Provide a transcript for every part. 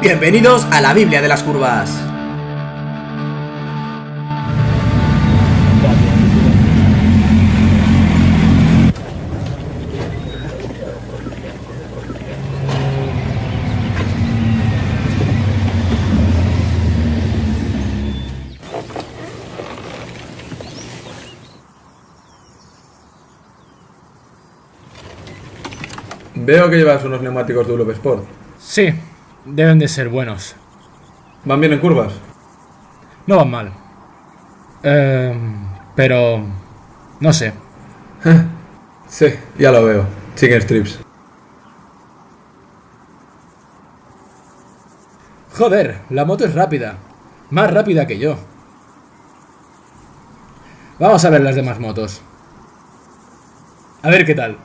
Bienvenidos a la Biblia de las curvas. Veo que llevas unos neumáticos WP Sport. Sí, deben de ser buenos. ¿Van bien en curvas? No van mal. Pero... no sé. Sí, ya lo veo. Chicken strips. Joder, la moto es rápida. Más rápida que yo. Vamos a ver las demás motos. A ver qué tal.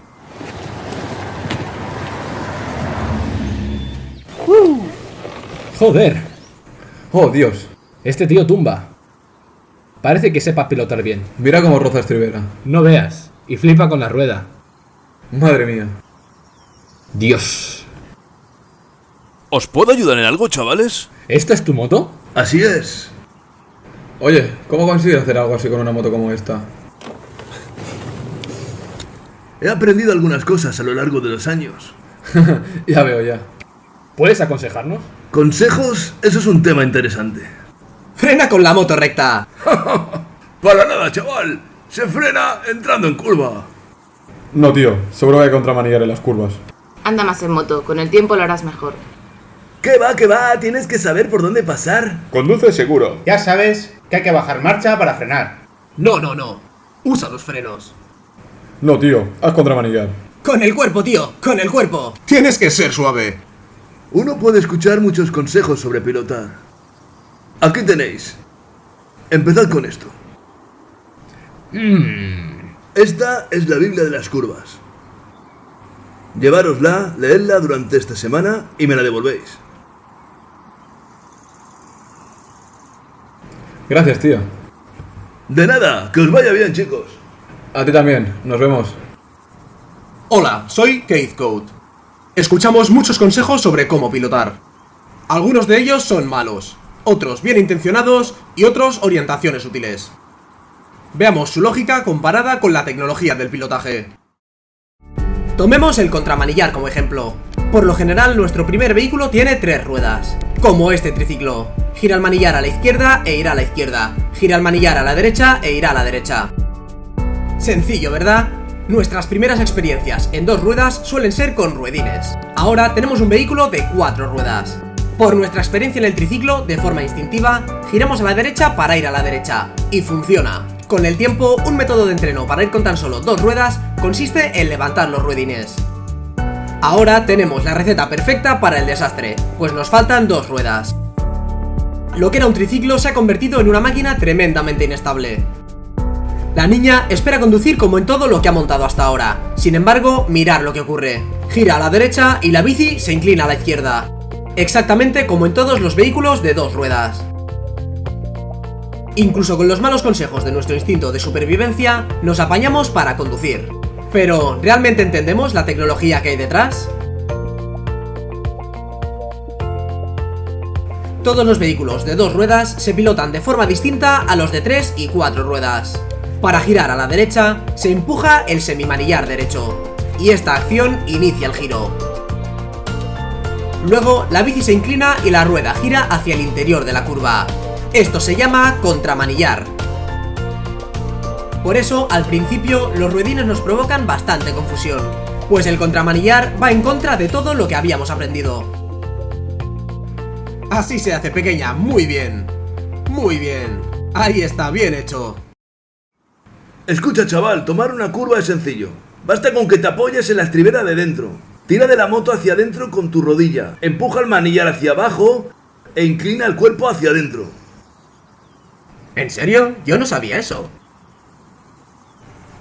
Joder, ¡Oh, Dios! este tío tumba. Parece que sepa pilotar bien. Mira cómo roza estribera. No veas. Y flipa con la rueda. Madre mía. Dios. ¿Os puedo ayudar en algo, chavales? ¿Esta es tu moto? Así es. Oye, ¿cómo consigues hacer algo así con una moto como esta? He aprendido algunas cosas a lo largo de los años. Ya veo, ya. ¿Puedes aconsejarnos? Consejos, eso es un tema interesante. ¡Frena con la moto recta! Para nada, chaval. Se frena entrando en curva. No, tío. Seguro que hay contramanillar en las curvas. Anda más en moto, con el tiempo lo harás mejor. ¿Qué va, qué va? Tienes que saber por dónde pasar. Conduce seguro. Ya sabes que hay que bajar marcha para frenar. No. Usa los frenos. No, tío. Haz contramanillar. Con el cuerpo, tío. Con el cuerpo. Tienes que ser suave. Uno puede escuchar muchos consejos sobre pilotar. Aquí tenéis. Empezad con esto. Esta es la Biblia de las curvas. Llevárosla, leedla durante esta semana y me la devolvéis. Gracias, tío. De nada, que os vaya bien, chicos. A ti también. Nos vemos. Hola, soy Keith Code. Escuchamos muchos consejos sobre cómo pilotar. Algunos de ellos son malos, otros bien intencionados y otros orientaciones útiles. Veamos su lógica comparada con la tecnología del pilotaje. Tomemos el contramanillar como ejemplo. Por lo general, nuestro primer vehículo tiene 3 ruedas, como este triciclo. Gira el manillar a la izquierda e irá a la izquierda. Gira el manillar a la derecha e irá a la derecha. Sencillo, ¿verdad? Nuestras primeras experiencias en 2 ruedas suelen ser con ruedines. Ahora tenemos un vehículo de 4 ruedas. Por nuestra experiencia en el triciclo, de forma instintiva, giramos a la derecha para ir a la derecha. Y funciona. Con el tiempo, un método de entreno para ir con tan solo 2 ruedas consiste en levantar los ruedines. Ahora tenemos la receta perfecta para el desastre, pues nos faltan 2 ruedas. Lo que era un triciclo se ha convertido en una máquina tremendamente inestable. La niña espera conducir como en todo lo que ha montado hasta ahora. Sin embargo, mirad lo que ocurre. Gira a la derecha y la bici se inclina a la izquierda. Exactamente como en todos los vehículos de 2 ruedas. Incluso con los malos consejos de nuestro instinto de supervivencia, nos apañamos para conducir. Pero, ¿realmente entendemos la tecnología que hay detrás? Todos los vehículos de 2 ruedas se pilotan de forma distinta a los de 3 y 4 ruedas. Para girar a la derecha, se empuja el semimanillar derecho, y esta acción inicia el giro. Luego, la bici se inclina y la rueda gira hacia el interior de la curva. Esto se llama contramanillar. Por eso, al principio, los ruedines nos provocan bastante confusión, pues el contramanillar va en contra de todo lo que habíamos aprendido. Así se hace, pequeña, muy bien. Muy bien. Ahí está, bien hecho. Escucha, chaval, tomar una curva es sencillo. Basta con que te apoyes en la estribera de dentro. Tira de la moto hacia adentro con tu rodilla. Empuja el manillar hacia abajo e inclina el cuerpo hacia adentro. ¿En serio? Yo no sabía eso.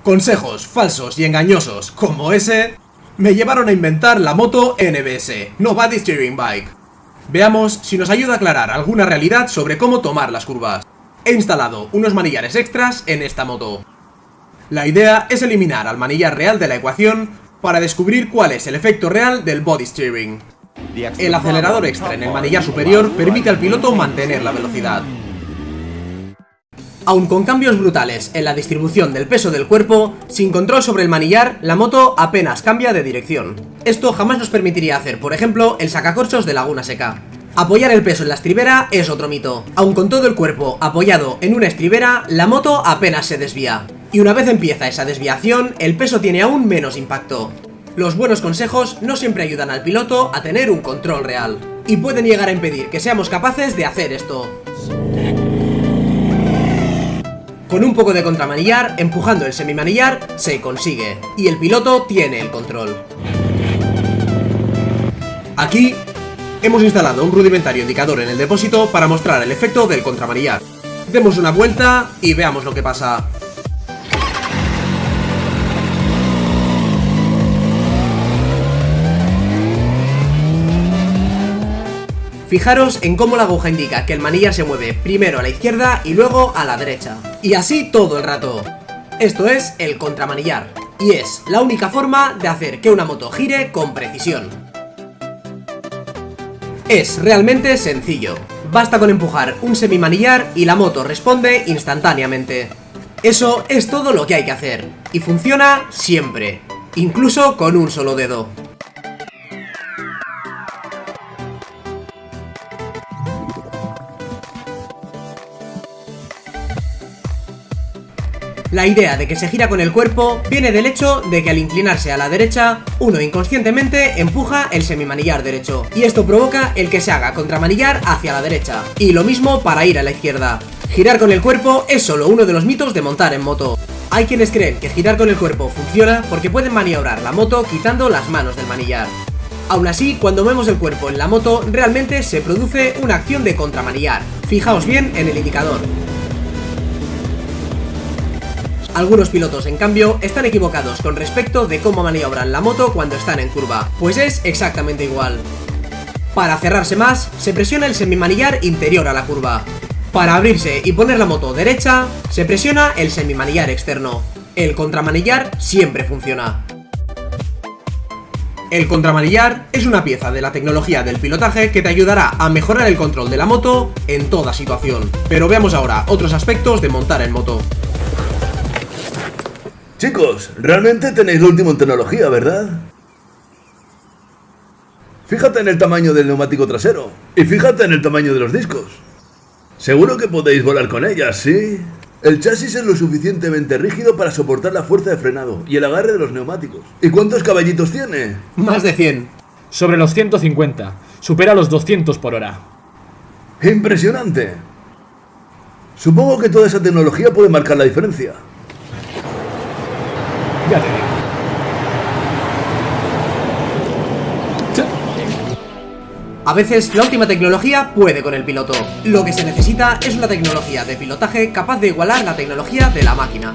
Consejos falsos y engañosos como ese me llevaron a inventar la moto NBS, No Body Steering Bike. Veamos si nos ayuda a aclarar alguna realidad sobre cómo tomar las curvas. He instalado unos manillares extras en esta moto. La idea es eliminar al manillar real de la ecuación para descubrir cuál es el efecto real del body steering. El acelerador extra en el manillar superior permite al piloto mantener la velocidad. Aun con cambios brutales en la distribución del peso del cuerpo, sin control sobre el manillar, la moto apenas cambia de dirección. Esto jamás nos permitiría hacer, por ejemplo, el sacacorchos de Laguna Seca. Apoyar el peso en la estribera es otro mito. Aun con todo el cuerpo apoyado en una estribera, la moto apenas se desvía. Y una vez empieza esa desviación, el peso tiene aún menos impacto. Los buenos consejos no siempre ayudan al piloto a tener un control real, y pueden llegar a impedir que seamos capaces de hacer esto. Con un poco de contramanillar, empujando el semimanillar, se consigue, y el piloto tiene el control. Aquí hemos instalado un rudimentario indicador en el depósito para mostrar el efecto del contramanillar. Demos una vuelta y veamos lo que pasa. Fijaros en cómo la aguja indica que el manillar se mueve primero a la izquierda y luego a la derecha. Y así todo el rato. Esto es el contramanillar, y es la única forma de hacer que una moto gire con precisión. Es realmente sencillo. Basta con empujar un semimanillar y la moto responde instantáneamente. Eso es todo lo que hay que hacer, y funciona siempre, incluso con un solo dedo. La idea de que se gira con el cuerpo viene del hecho de que al inclinarse a la derecha, uno inconscientemente empuja el semimanillar derecho, y esto provoca el que se haga contramanillar hacia la derecha, y lo mismo para ir a la izquierda. Girar con el cuerpo es solo uno de los mitos de montar en moto. Hay quienes creen que girar con el cuerpo funciona porque pueden maniobrar la moto quitando las manos del manillar. Aún así, cuando movemos el cuerpo en la moto, realmente se produce una acción de contramanillar. Fijaos bien en el indicador. Algunos pilotos, en cambio, están equivocados con respecto de cómo maniobran la moto cuando están en curva, pues es exactamente igual. Para cerrarse más, se presiona el semimanillar interior a la curva. Para abrirse y poner la moto derecha, se presiona el semimanillar externo. El contramanillar siempre funciona. El contramanillar es una pieza de la tecnología del pilotaje que te ayudará a mejorar el control de la moto en toda situación. Pero veamos ahora otros aspectos de montar en moto. Chicos, realmente tenéis lo último en tecnología, ¿verdad? Fíjate en el tamaño del neumático trasero y fíjate en el tamaño de los discos. Seguro que podéis volar con ellas, ¿sí? El chasis es lo suficientemente rígido para soportar la fuerza de frenado y el agarre de los neumáticos. ¿Y cuántos caballitos tiene? Más de 100. Sobre los 150. Supera los 200 por hora. ¡Impresionante! Supongo que toda esa tecnología puede marcar la diferencia. Ya te digo. A veces la última tecnología puede con el piloto. Lo que se necesita es una tecnología de pilotaje capaz de igualar la tecnología de la máquina.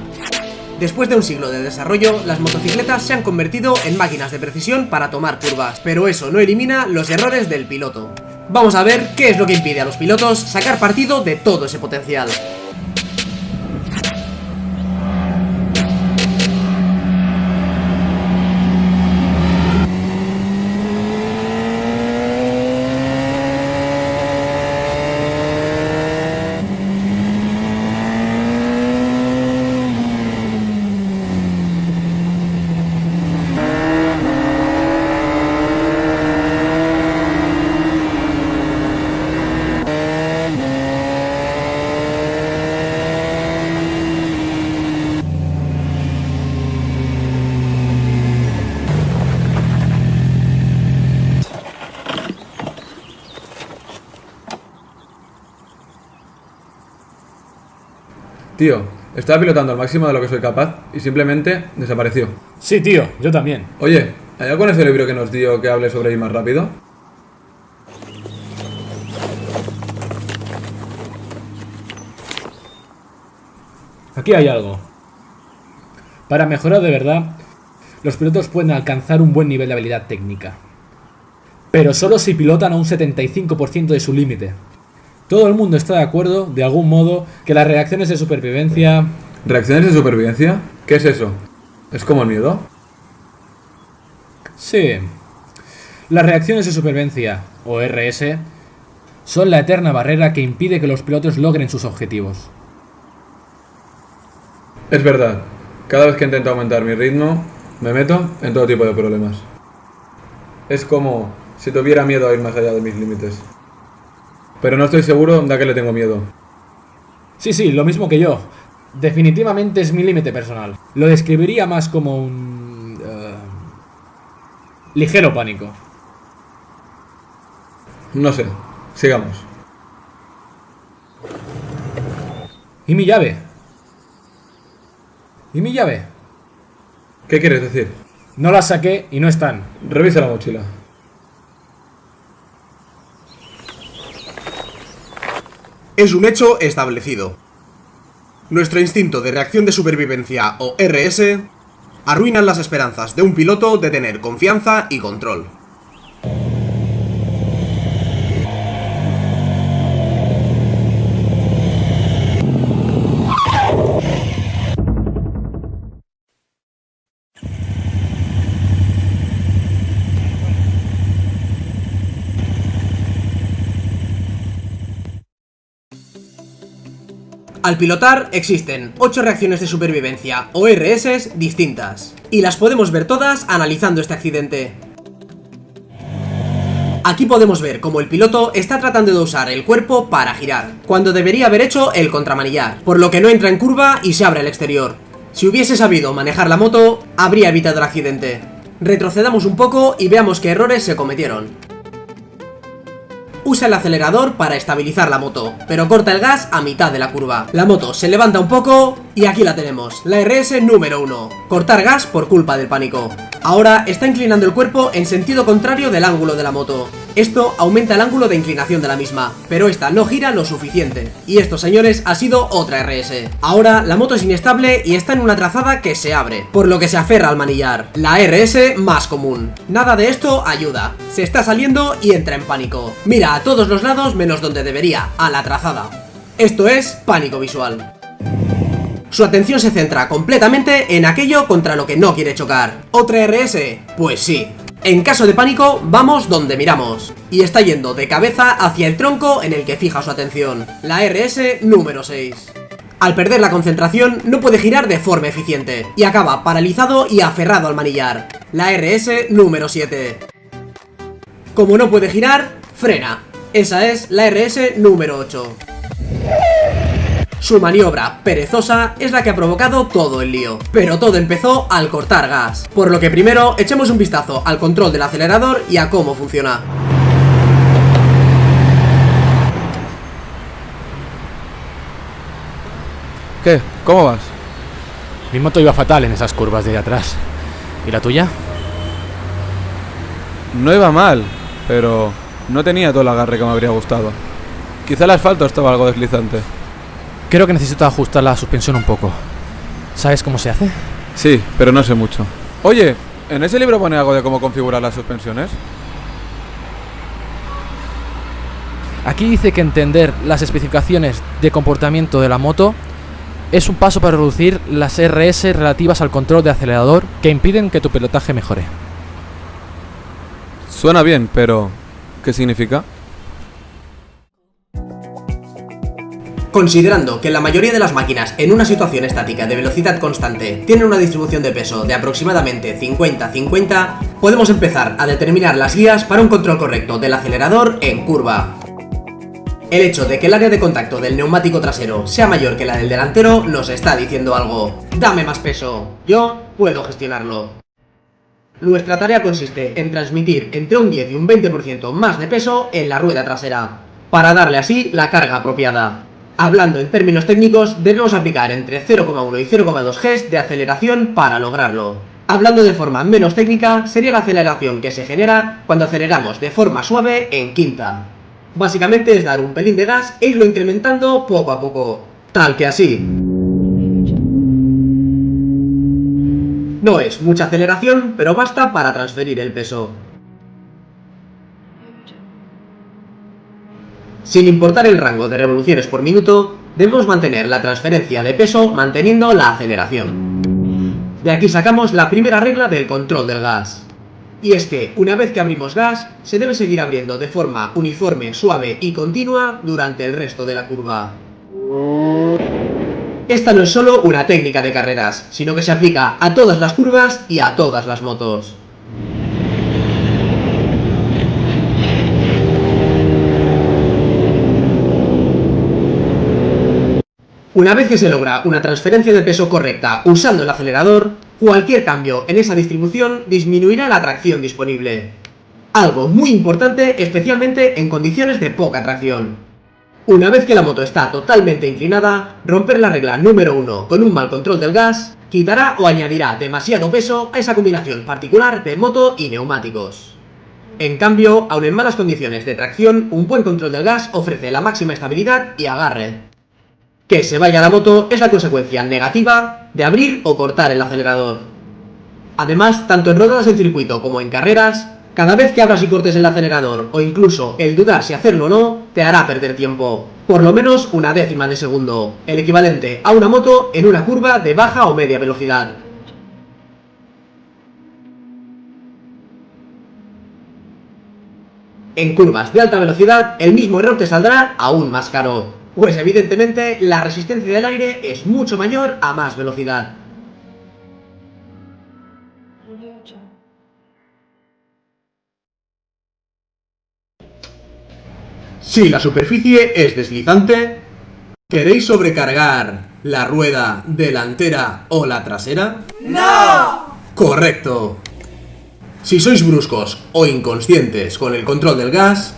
Después de un siglo de desarrollo, las motocicletas se han convertido en máquinas de precisión para tomar curvas, pero eso no elimina los errores del piloto. Vamos a ver qué es lo que impide a los pilotos sacar partido de todo ese potencial. Tío, estaba pilotando al máximo de lo que soy capaz y simplemente desapareció. Sí, tío, yo también. Oye, ¿hay algo en ese libro que nos dio que hable sobre ir más rápido? Aquí hay algo. Para mejorar de verdad, los pilotos pueden alcanzar un buen nivel de habilidad técnica. Pero solo si pilotan a un 75% de su límite. Todo el mundo está de acuerdo, de algún modo, que las reacciones de supervivencia... ¿Reacciones de supervivencia? ¿Qué es eso? ¿Es como el miedo? Sí. Las reacciones de supervivencia, o RS, son la eterna barrera que impide que los pilotos logren sus objetivos. Es verdad, cada vez que intento aumentar mi ritmo, me meto en todo tipo de problemas. Es como si tuviera miedo a ir más allá de mis límites. Pero no estoy seguro de a qué le tengo miedo. Sí, lo mismo que yo. Definitivamente es mi límite personal. Lo describiría más como un... ligero pánico. No sé, sigamos. ¿Y mi llave? ¿Y mi llave? ¿Qué quieres decir? No la saqué y no están. Revisa la mochila. Es un hecho establecido. Nuestro instinto de reacción de supervivencia, o RS, arruinan las esperanzas de un piloto de tener confianza y control. Al pilotar existen 8 reacciones de supervivencia o RS distintas, y las podemos ver todas analizando este accidente. Aquí podemos ver cómo el piloto está tratando de usar el cuerpo para girar, cuando debería haber hecho el contramanillar, por lo que no entra en curva y se abre al exterior. Si hubiese sabido manejar la moto, habría evitado el accidente. Retrocedamos un poco y veamos qué errores se cometieron. Usa el acelerador para estabilizar la moto, pero corta el gas a mitad de la curva. La moto se levanta un poco y aquí la tenemos, la RS número 1. Cortar gas por culpa del pánico. Ahora está inclinando el cuerpo en sentido contrario del ángulo de la moto. Esto aumenta el ángulo de inclinación de la misma, pero esta no gira lo suficiente. Y esto, señores, ha sido otra RS. Ahora la moto es inestable y está en una trazada que se abre, por lo que se aferra al manillar. La RS más común. Nada de esto ayuda. Se está saliendo y entra en pánico. Mira a todos los lados menos donde debería, a la trazada. Esto es pánico visual. Su atención se centra completamente en aquello contra lo que no quiere chocar. ¿Otra RS? Pues sí. En caso de pánico, vamos donde miramos. Y está yendo de cabeza hacia el tronco en el que fija su atención. La RS número 6. Al perder la concentración, no puede girar de forma eficiente. Y acaba paralizado y aferrado al manillar. La RS número 7. Como no puede girar, frena. Esa es la RS número 8. Su maniobra perezosa es la que ha provocado todo el lío, pero todo empezó al cortar gas, por lo que primero echemos un vistazo al control del acelerador y a cómo funciona. ¿Qué? ¿Cómo vas? Mi moto iba fatal en esas curvas de ahí atrás. ¿Y la tuya? No iba mal, pero no tenía todo el agarre que me habría gustado. Quizá el asfalto estaba algo deslizante. Creo que necesito ajustar la suspensión un poco. ¿Sabes cómo se hace? Sí, pero no sé mucho. Oye, ¿en ese libro pone algo de cómo configurar las suspensiones? Aquí dice que entender las especificaciones de comportamiento de la moto es un paso para reducir las RS relativas al control de acelerador que impiden que tu pilotaje mejore. Suena bien, pero ¿qué significa? Considerando que la mayoría de las máquinas en una situación estática de velocidad constante tienen una distribución de peso de aproximadamente 50-50, podemos empezar a determinar las guías para un control correcto del acelerador en curva. El hecho de que el área de contacto del neumático trasero sea mayor que la del delantero nos está diciendo algo. Dame más peso, yo puedo gestionarlo. Nuestra tarea consiste en transmitir entre un 10 y un 20% más de peso en la rueda trasera, para darle así la carga apropiada. Hablando en términos técnicos, debemos aplicar entre 0,1 y 0,2 Gs de aceleración para lograrlo. Hablando de forma menos técnica, sería la aceleración que se genera cuando aceleramos de forma suave en quinta. Básicamente es dar un pelín de gas e irlo incrementando poco a poco, tal que así. No es mucha aceleración, pero basta para transferir el peso. Sin importar el rango de revoluciones por minuto, debemos mantener la transferencia de peso manteniendo la aceleración. De aquí sacamos la primera regla del control del gas. Y es que, una vez que abrimos gas, se debe seguir abriendo de forma uniforme, suave y continua durante el resto de la curva. Esta no es solo una técnica de carreras, sino que se aplica a todas las curvas y a todas las motos. Una vez que se logra una transferencia de peso correcta usando el acelerador, cualquier cambio en esa distribución disminuirá la tracción disponible. Algo muy importante especialmente en condiciones de poca tracción. Una vez que la moto está totalmente inclinada, romper la regla número 1 con un mal control del gas quitará o añadirá demasiado peso a esa combinación particular de moto y neumáticos. En cambio, aun en malas condiciones de tracción, un buen control del gas ofrece la máxima estabilidad y agarre. Que se vaya la moto es la consecuencia negativa de abrir o cortar el acelerador. Además, tanto en rodadas en circuito como en carreras, cada vez que abras y cortes el acelerador o incluso el dudar si hacerlo o no, te hará perder tiempo. Por lo menos una décima de segundo, el equivalente a una moto en una curva de baja o media velocidad. En curvas de alta velocidad, el mismo error te saldrá aún más caro. Pues evidentemente la resistencia del aire es mucho mayor a más velocidad. Si la superficie es deslizante, ¿queréis sobrecargar la rueda delantera o la trasera? ¡No! Correcto. Si sois bruscos o inconscientes con el control del gas,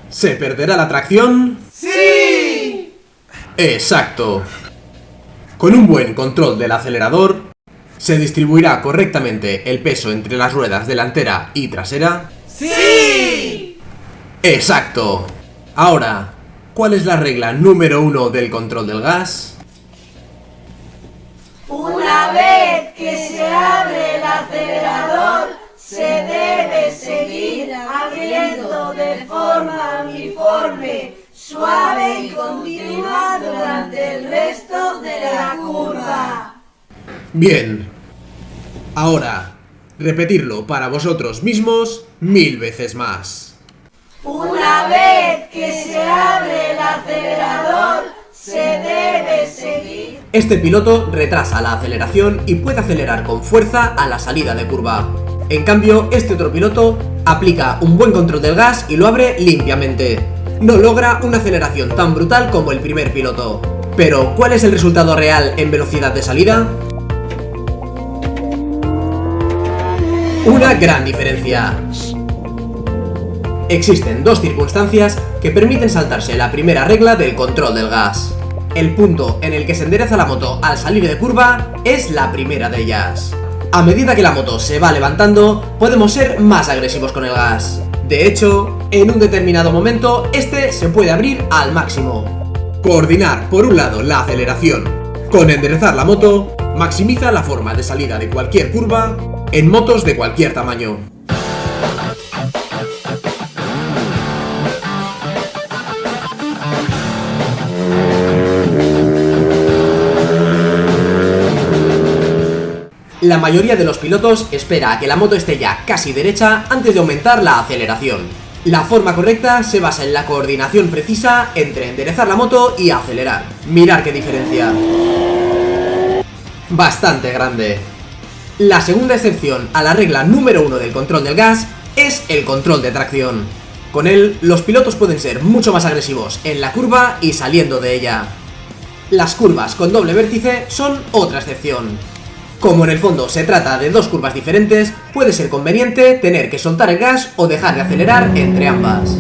¿se perderá la tracción? ¡Sí! Exacto. Con un buen control del acelerador, ¿se distribuirá correctamente el peso entre las ruedas delantera y trasera? ¡Sí! Exacto. Ahora, ¿cuál es la regla número 1 del control del gas? Una vez que se abre el acelerador, se debe seguir abriendo de forma uniforme, suave y continua durante el resto de la curva. Bien. Ahora, repetirlo para vosotros mismos 1000 veces más. Una vez que se abre el acelerador, se debe seguir. Este piloto retrasa la aceleración y puede acelerar con fuerza a la salida de curva. En cambio, este otro piloto aplica un buen control del gas y lo abre limpiamente. No logra una aceleración tan brutal como el primer piloto. Pero, ¿cuál es el resultado real en velocidad de salida? Una gran diferencia. Existen dos circunstancias que permiten saltarse la primera regla del control del gas. El punto en el que se endereza la moto al salir de curva es la primera de ellas. A medida que la moto se va levantando, podemos ser más agresivos con el gas. De hecho, en un determinado momento, este se puede abrir al máximo. Coordinar, por un lado, la aceleración con enderezar la moto maximiza la forma de salida de cualquier curva en motos de cualquier tamaño. La mayoría de los pilotos espera a que la moto esté ya casi derecha antes de aumentar la aceleración. La forma correcta se basa en la coordinación precisa entre enderezar la moto y acelerar. Mirad qué diferencia. Bastante grande. La segunda excepción a la regla número 1 del control del gas es el control de tracción. Con él, los pilotos pueden ser mucho más agresivos en la curva y saliendo de ella. Las curvas con doble vértice son otra excepción. Como en el fondo se trata de dos curvas diferentes, puede ser conveniente tener que soltar el gas o dejar de acelerar entre ambas.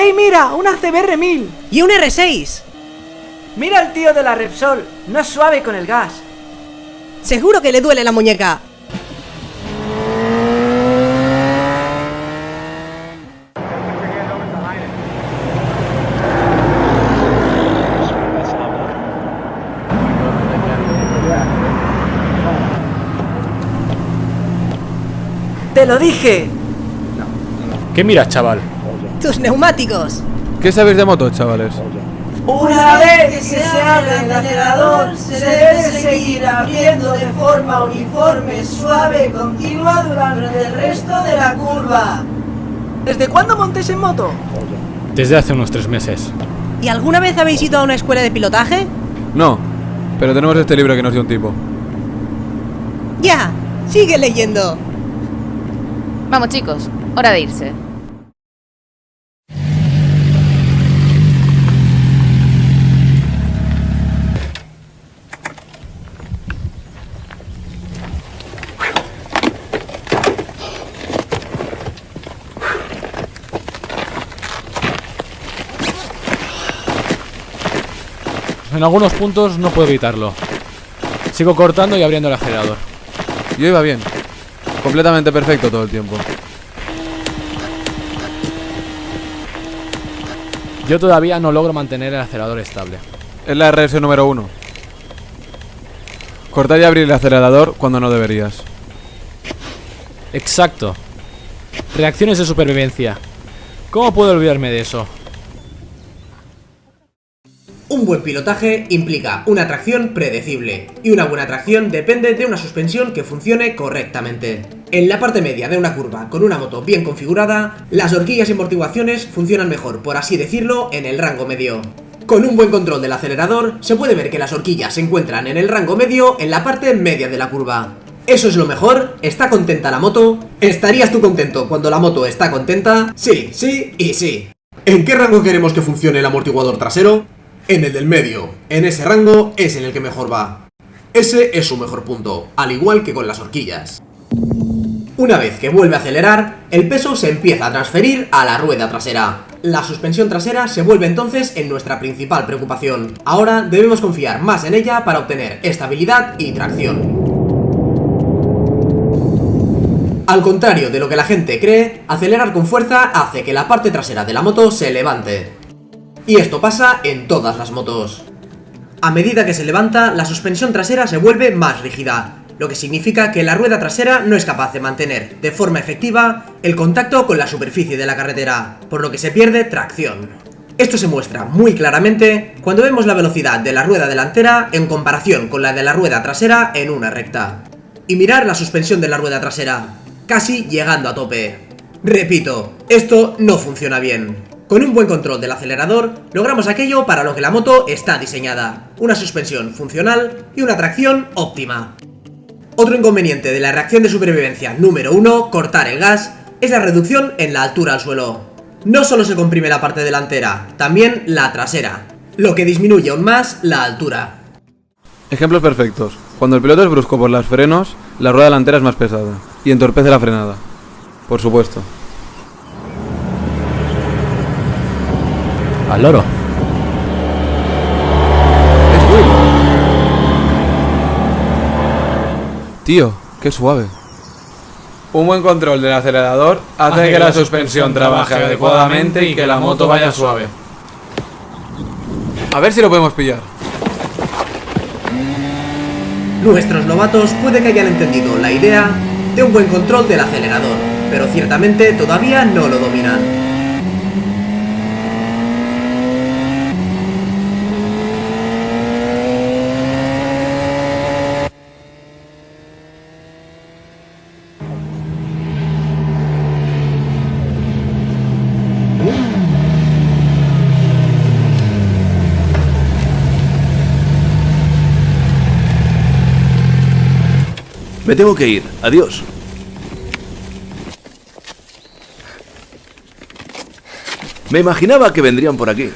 ¡Hey, mira! ¡Una CBR 1000! ¡Y un R6! ¡Mira al tío de la Repsol! No es suave con el gas. Seguro que le duele la muñeca. ¡Te lo dije! ¿Qué miras, chaval? Tus neumáticos. ¿Qué sabéis de motos, chavales? Una vez que se abre el acelerador, se debe seguir abriendo de forma uniforme, suave y continua durante el resto de la curva. ¿Desde cuándo montes en moto? Desde hace unos 3 meses. ¿Y alguna vez habéis ido a una escuela de pilotaje? No, pero tenemos este libro que nos dio un tipo. Ya, sigue leyendo. Vamos chicos, hora de irse. En algunos puntos no puedo evitarlo. Sigo cortando y abriendo el acelerador. Yo iba bien. Completamente perfecto todo el tiempo. Yo todavía no logro mantener el acelerador estable. Es la RS número 1. Cortar y abrir el acelerador cuando no deberías. Exacto. Reacciones de supervivencia. ¿Cómo puedo olvidarme de eso? Un buen pilotaje implica una tracción predecible, y una buena tracción depende de una suspensión que funcione correctamente. En la parte media de una curva con una moto bien configurada, las horquillas y amortiguaciones funcionan mejor, por así decirlo, en el rango medio. Con un buen control del acelerador, se puede ver que las horquillas se encuentran en el rango medio en la parte media de la curva. ¿Eso es lo mejor? ¿Está contenta la moto? ¿Estarías tú contento cuando la moto está contenta? Sí, sí y sí. ¿En qué rango queremos que funcione el amortiguador trasero? En el del medio. En ese rango es en el que mejor va. Ese es su mejor punto, al igual que con las horquillas. Una vez que vuelve a acelerar, el peso se empieza a transferir a la rueda trasera. La suspensión trasera se vuelve entonces en nuestra principal preocupación. Ahora debemos confiar más en ella para obtener estabilidad y tracción. Al contrario de lo que la gente cree, acelerar con fuerza hace que la parte trasera de la moto se levante. Y esto pasa en todas las motos. A medida que se levanta, la suspensión trasera se vuelve más rígida, lo que significa que la rueda trasera no es capaz de mantener de forma efectiva el contacto con la superficie de la carretera, por lo que se pierde tracción. Esto se muestra muy claramente cuando vemos la velocidad de la rueda delantera en comparación con la de la rueda trasera en una recta. Y mirar la suspensión de la rueda trasera, casi llegando a tope. Repito, esto no funciona bien. Con un buen control del acelerador, logramos aquello para lo que la moto está diseñada: una suspensión funcional y una tracción óptima. Otro inconveniente de la reacción de supervivencia número 1, cortar el gas, es la reducción en la altura al suelo. No solo se comprime la parte delantera, también la trasera, lo que disminuye aún más la altura. Ejemplos perfectos. Cuando el piloto es brusco por los frenos, la rueda delantera es más pesada y entorpece la frenada. Por supuesto. Al loro. Es Will. Tío, qué suave. Un buen control del acelerador hace que la suspensión trabaje adecuadamente y que la moto vaya suave. A ver si lo podemos pillar. Nuestros novatos puede que hayan entendido la idea de un buen control del acelerador, pero ciertamente todavía no lo dominan. Me tengo que ir. Adiós. Me imaginaba que vendrían por aquí.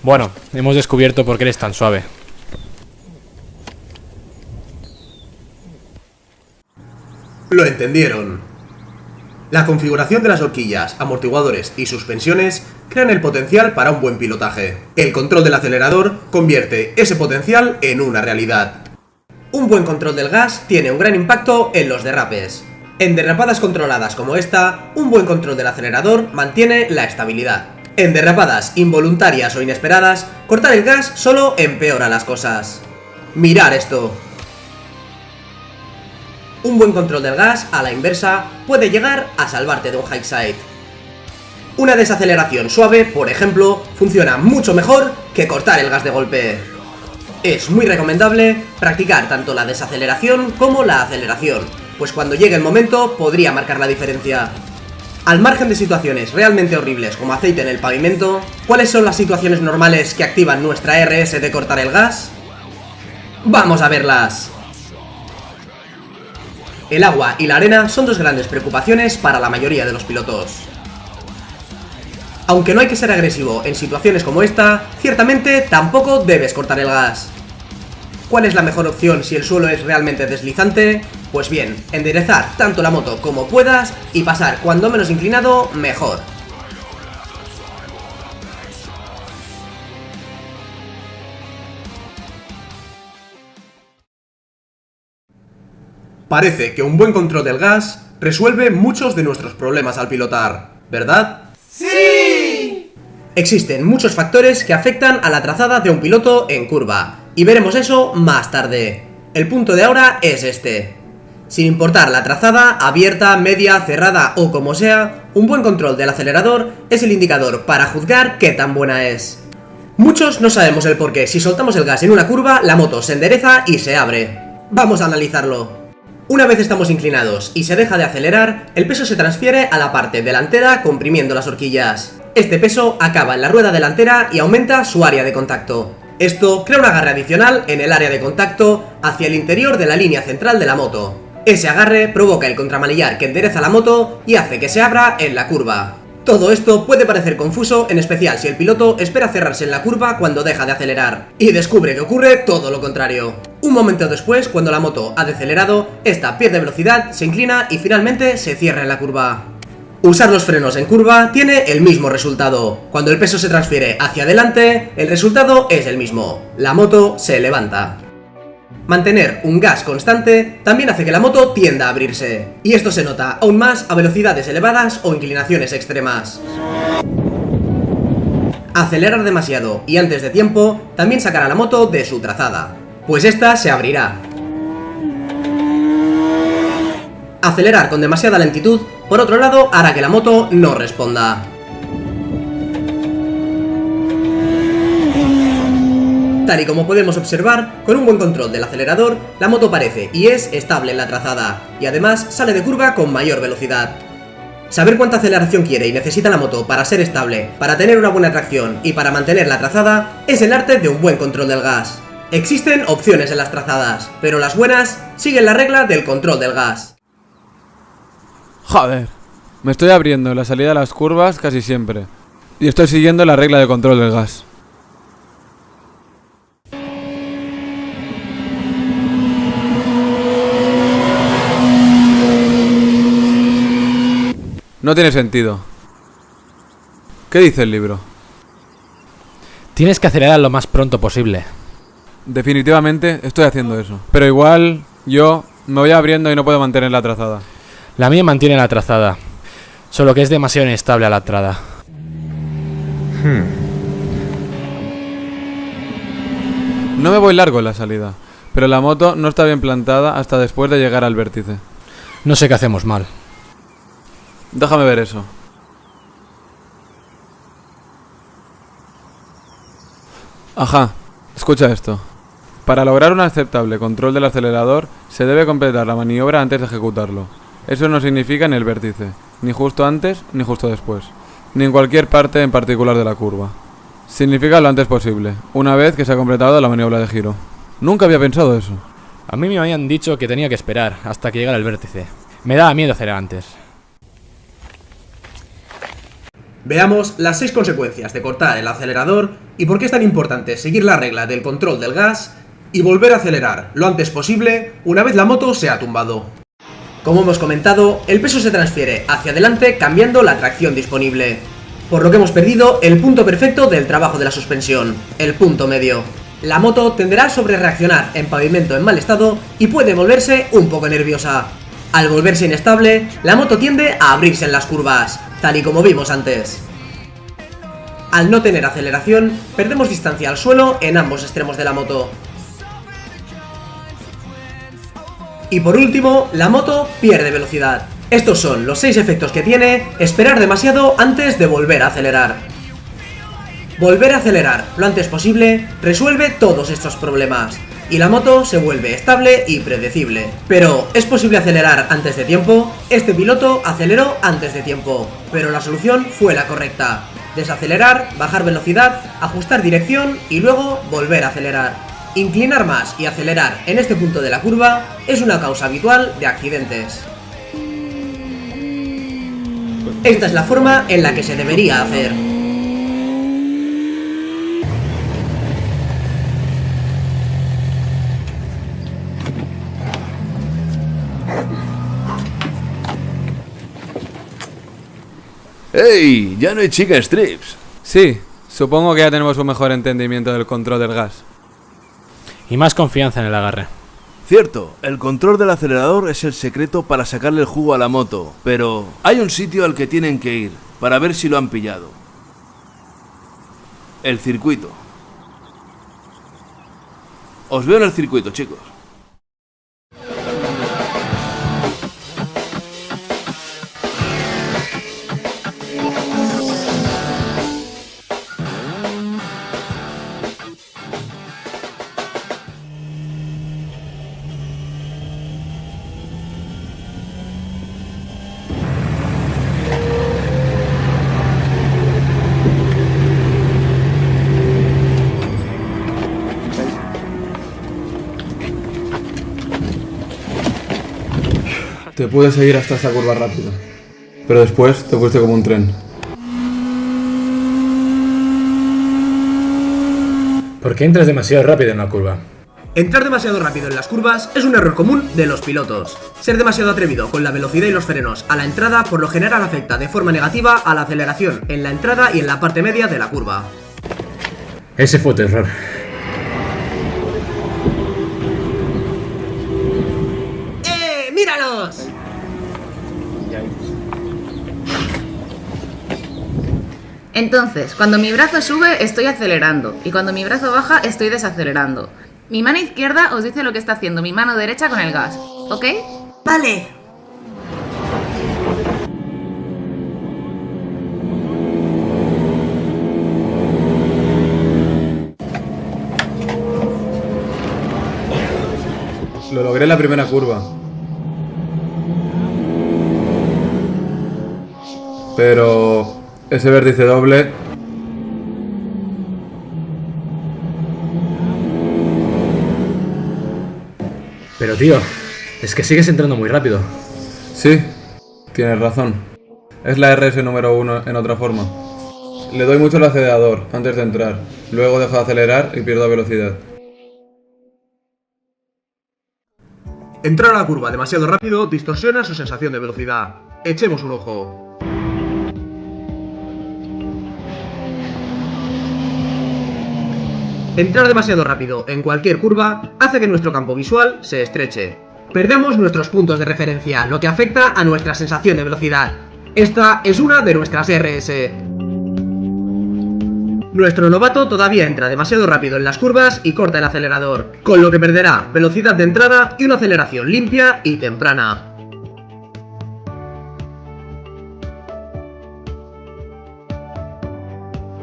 Bueno, hemos descubierto por qué eres tan suave. Lo entendieron. La configuración de las horquillas, amortiguadores y suspensiones crean el potencial para un buen pilotaje. El control del acelerador convierte ese potencial en una realidad. Un buen control del gas tiene un gran impacto en los derrapes. En derrapadas controladas como esta, un buen control del acelerador mantiene la estabilidad. En derrapadas involuntarias o inesperadas, cortar el gas solo empeora las cosas. Mirar esto. Un buen control del gas, a la inversa, puede llegar a salvarte de un high side. Una desaceleración suave, por ejemplo, funciona mucho mejor que cortar el gas de golpe. Es muy recomendable practicar tanto la desaceleración como la aceleración, pues cuando llegue el momento podría marcar la diferencia. Al margen de situaciones realmente horribles como aceite en el pavimento, ¿cuáles son las situaciones normales que activan nuestra RS de cortar el gas? ¡Vamos a verlas! El agua y la arena son dos grandes preocupaciones para la mayoría de los pilotos. Aunque no hay que ser agresivo en situaciones como esta, ciertamente tampoco debes cortar el gas. ¿Cuál es la mejor opción si el suelo es realmente deslizante? Pues bien, enderezar tanto la moto como puedas y pasar cuando menos inclinado, mejor. Parece que un buen control del gas resuelve muchos de nuestros problemas al pilotar, ¿verdad? ¡Sí! Existen muchos factores que afectan a la trazada de un piloto en curva, y veremos eso más tarde. El punto de ahora es este. Sin importar la trazada, abierta, media, cerrada o como sea, un buen control del acelerador es el indicador para juzgar qué tan buena es. Muchos no sabemos el porqué. Si soltamos el gas en una curva, la moto se endereza y se abre. Vamos a analizarlo. Una vez estamos inclinados y se deja de acelerar, el peso se transfiere a la parte delantera comprimiendo las horquillas. Este peso acaba en la rueda delantera y aumenta su área de contacto. Esto crea un agarre adicional en el área de contacto hacia el interior de la línea central de la moto. Ese agarre provoca el contramanillar que endereza la moto y hace que se abra en la curva. Todo esto puede parecer confuso, en especial si el piloto espera cerrarse en la curva cuando deja de acelerar, y descubre que ocurre todo lo contrario. Un momento después, cuando la moto ha decelerado, esta pierde velocidad, se inclina y finalmente se cierra en la curva. Usar los frenos en curva tiene el mismo resultado. Cuando el peso se transfiere hacia adelante, el resultado es el mismo. La moto se levanta. Mantener un gas constante también hace que la moto tienda a abrirse, y esto se nota aún más a velocidades elevadas o inclinaciones extremas. Acelerar demasiado y antes de tiempo también sacará la moto de su trazada, pues esta se abrirá. Acelerar con demasiada lentitud, por otro lado, hará que la moto no responda. Tal y como podemos observar, con un buen control del acelerador, la moto parece y es estable en la trazada, y además sale de curva con mayor velocidad. Saber cuánta aceleración quiere y necesita la moto para ser estable, para tener una buena tracción y para mantener la trazada, es el arte de un buen control del gas. Existen opciones en las trazadas, pero las buenas siguen la regla del control del gas. Joder, me estoy abriendo en la salida de las curvas casi siempre, y estoy siguiendo la regla de control del gas. No tiene sentido. ¿Qué dice el libro? Tienes que acelerar lo más pronto posible. Definitivamente estoy haciendo eso. Pero igual yo me voy abriendo y no puedo mantener la trazada. La mía mantiene la trazada, solo que es demasiado inestable a la entrada. No me voy largo en la salida, pero la moto no está bien plantada hasta después de llegar al vértice. No sé qué hacemos mal. Déjame ver eso. Ajá, escucha esto. Para lograr un aceptable control del acelerador, se debe completar la maniobra antes de ejecutarlo. Eso no significa en el vértice, ni justo antes ni justo después, ni en cualquier parte en particular de la curva. Significa lo antes posible, una vez que se ha completado la maniobra de giro. Nunca había pensado eso. A mí me habían dicho que tenía que esperar hasta que llegara el vértice. Me daba miedo hacer antes. Veamos las 6 consecuencias de cortar el acelerador y por qué es tan importante seguir la regla del control del gas y volver a acelerar lo antes posible una vez la moto se ha tumbado. Como hemos comentado, el peso se transfiere hacia adelante cambiando la tracción disponible, por lo que hemos perdido el punto perfecto del trabajo de la suspensión, el punto medio. La moto tenderá a sobrereaccionar en pavimento en mal estado y puede volverse un poco nerviosa. Al volverse inestable, la moto tiende a abrirse en las curvas, tal y como vimos antes. Al no tener aceleración, perdemos distancia al suelo en ambos extremos de la moto. Y por último, la moto pierde velocidad. Estos son los 6 efectos que tiene esperar demasiado antes de volver a acelerar. Volver a acelerar lo antes posible resuelve todos estos problemas, y la moto se vuelve estable y predecible. Pero, ¿es posible acelerar antes de tiempo? Este piloto aceleró antes de tiempo, pero la solución fue la correcta. Desacelerar, bajar velocidad, ajustar dirección y luego volver a acelerar. Inclinar más y acelerar en este punto de la curva es una causa habitual de accidentes. Esta es la forma en la que se debería hacer. ¡Ey! Ya no hay chica strips. Sí, supongo que ya tenemos un mejor entendimiento del control del gas. Y más confianza en el agarre. Cierto, el control del acelerador es el secreto para sacarle el jugo a la moto, pero hay un sitio al que tienen que ir para ver si lo han pillado. El circuito. Os veo en el circuito, chicos. Te pude seguir hasta esa curva rápida, pero después te fuiste como un tren. ¿Por qué entras demasiado rápido en la curva? Entrar demasiado rápido en las curvas es un error común de los pilotos. Ser demasiado atrevido con la velocidad y los frenos a la entrada por lo general afecta de forma negativa a la aceleración en la entrada y en la parte media de la curva. Ese fue tu error. ¡Míralos! Entonces, cuando mi brazo sube, estoy acelerando. Y cuando mi brazo baja, estoy desacelerando. Mi mano izquierda os dice lo que está haciendo mi mano derecha con el gas. ¿Ok? Vale. Lo logré en la primera curva. Pero ese vértice doble... Pero tío, es que sigues entrando muy rápido. Sí, tienes razón. Es la RS número 1 en otra forma. Le doy mucho al acelerador antes de entrar. Luego dejo de acelerar y pierdo velocidad. Entrar a la curva demasiado rápido distorsiona su sensación de velocidad. Echemos un ojo. Entrar demasiado rápido en cualquier curva hace que nuestro campo visual se estreche. Perdemos nuestros puntos de referencia, lo que afecta a nuestra sensación de velocidad. Esta es una de nuestras RS. Nuestro novato todavía entra demasiado rápido en las curvas y corta el acelerador, con lo que perderá velocidad de entrada y una aceleración limpia y temprana.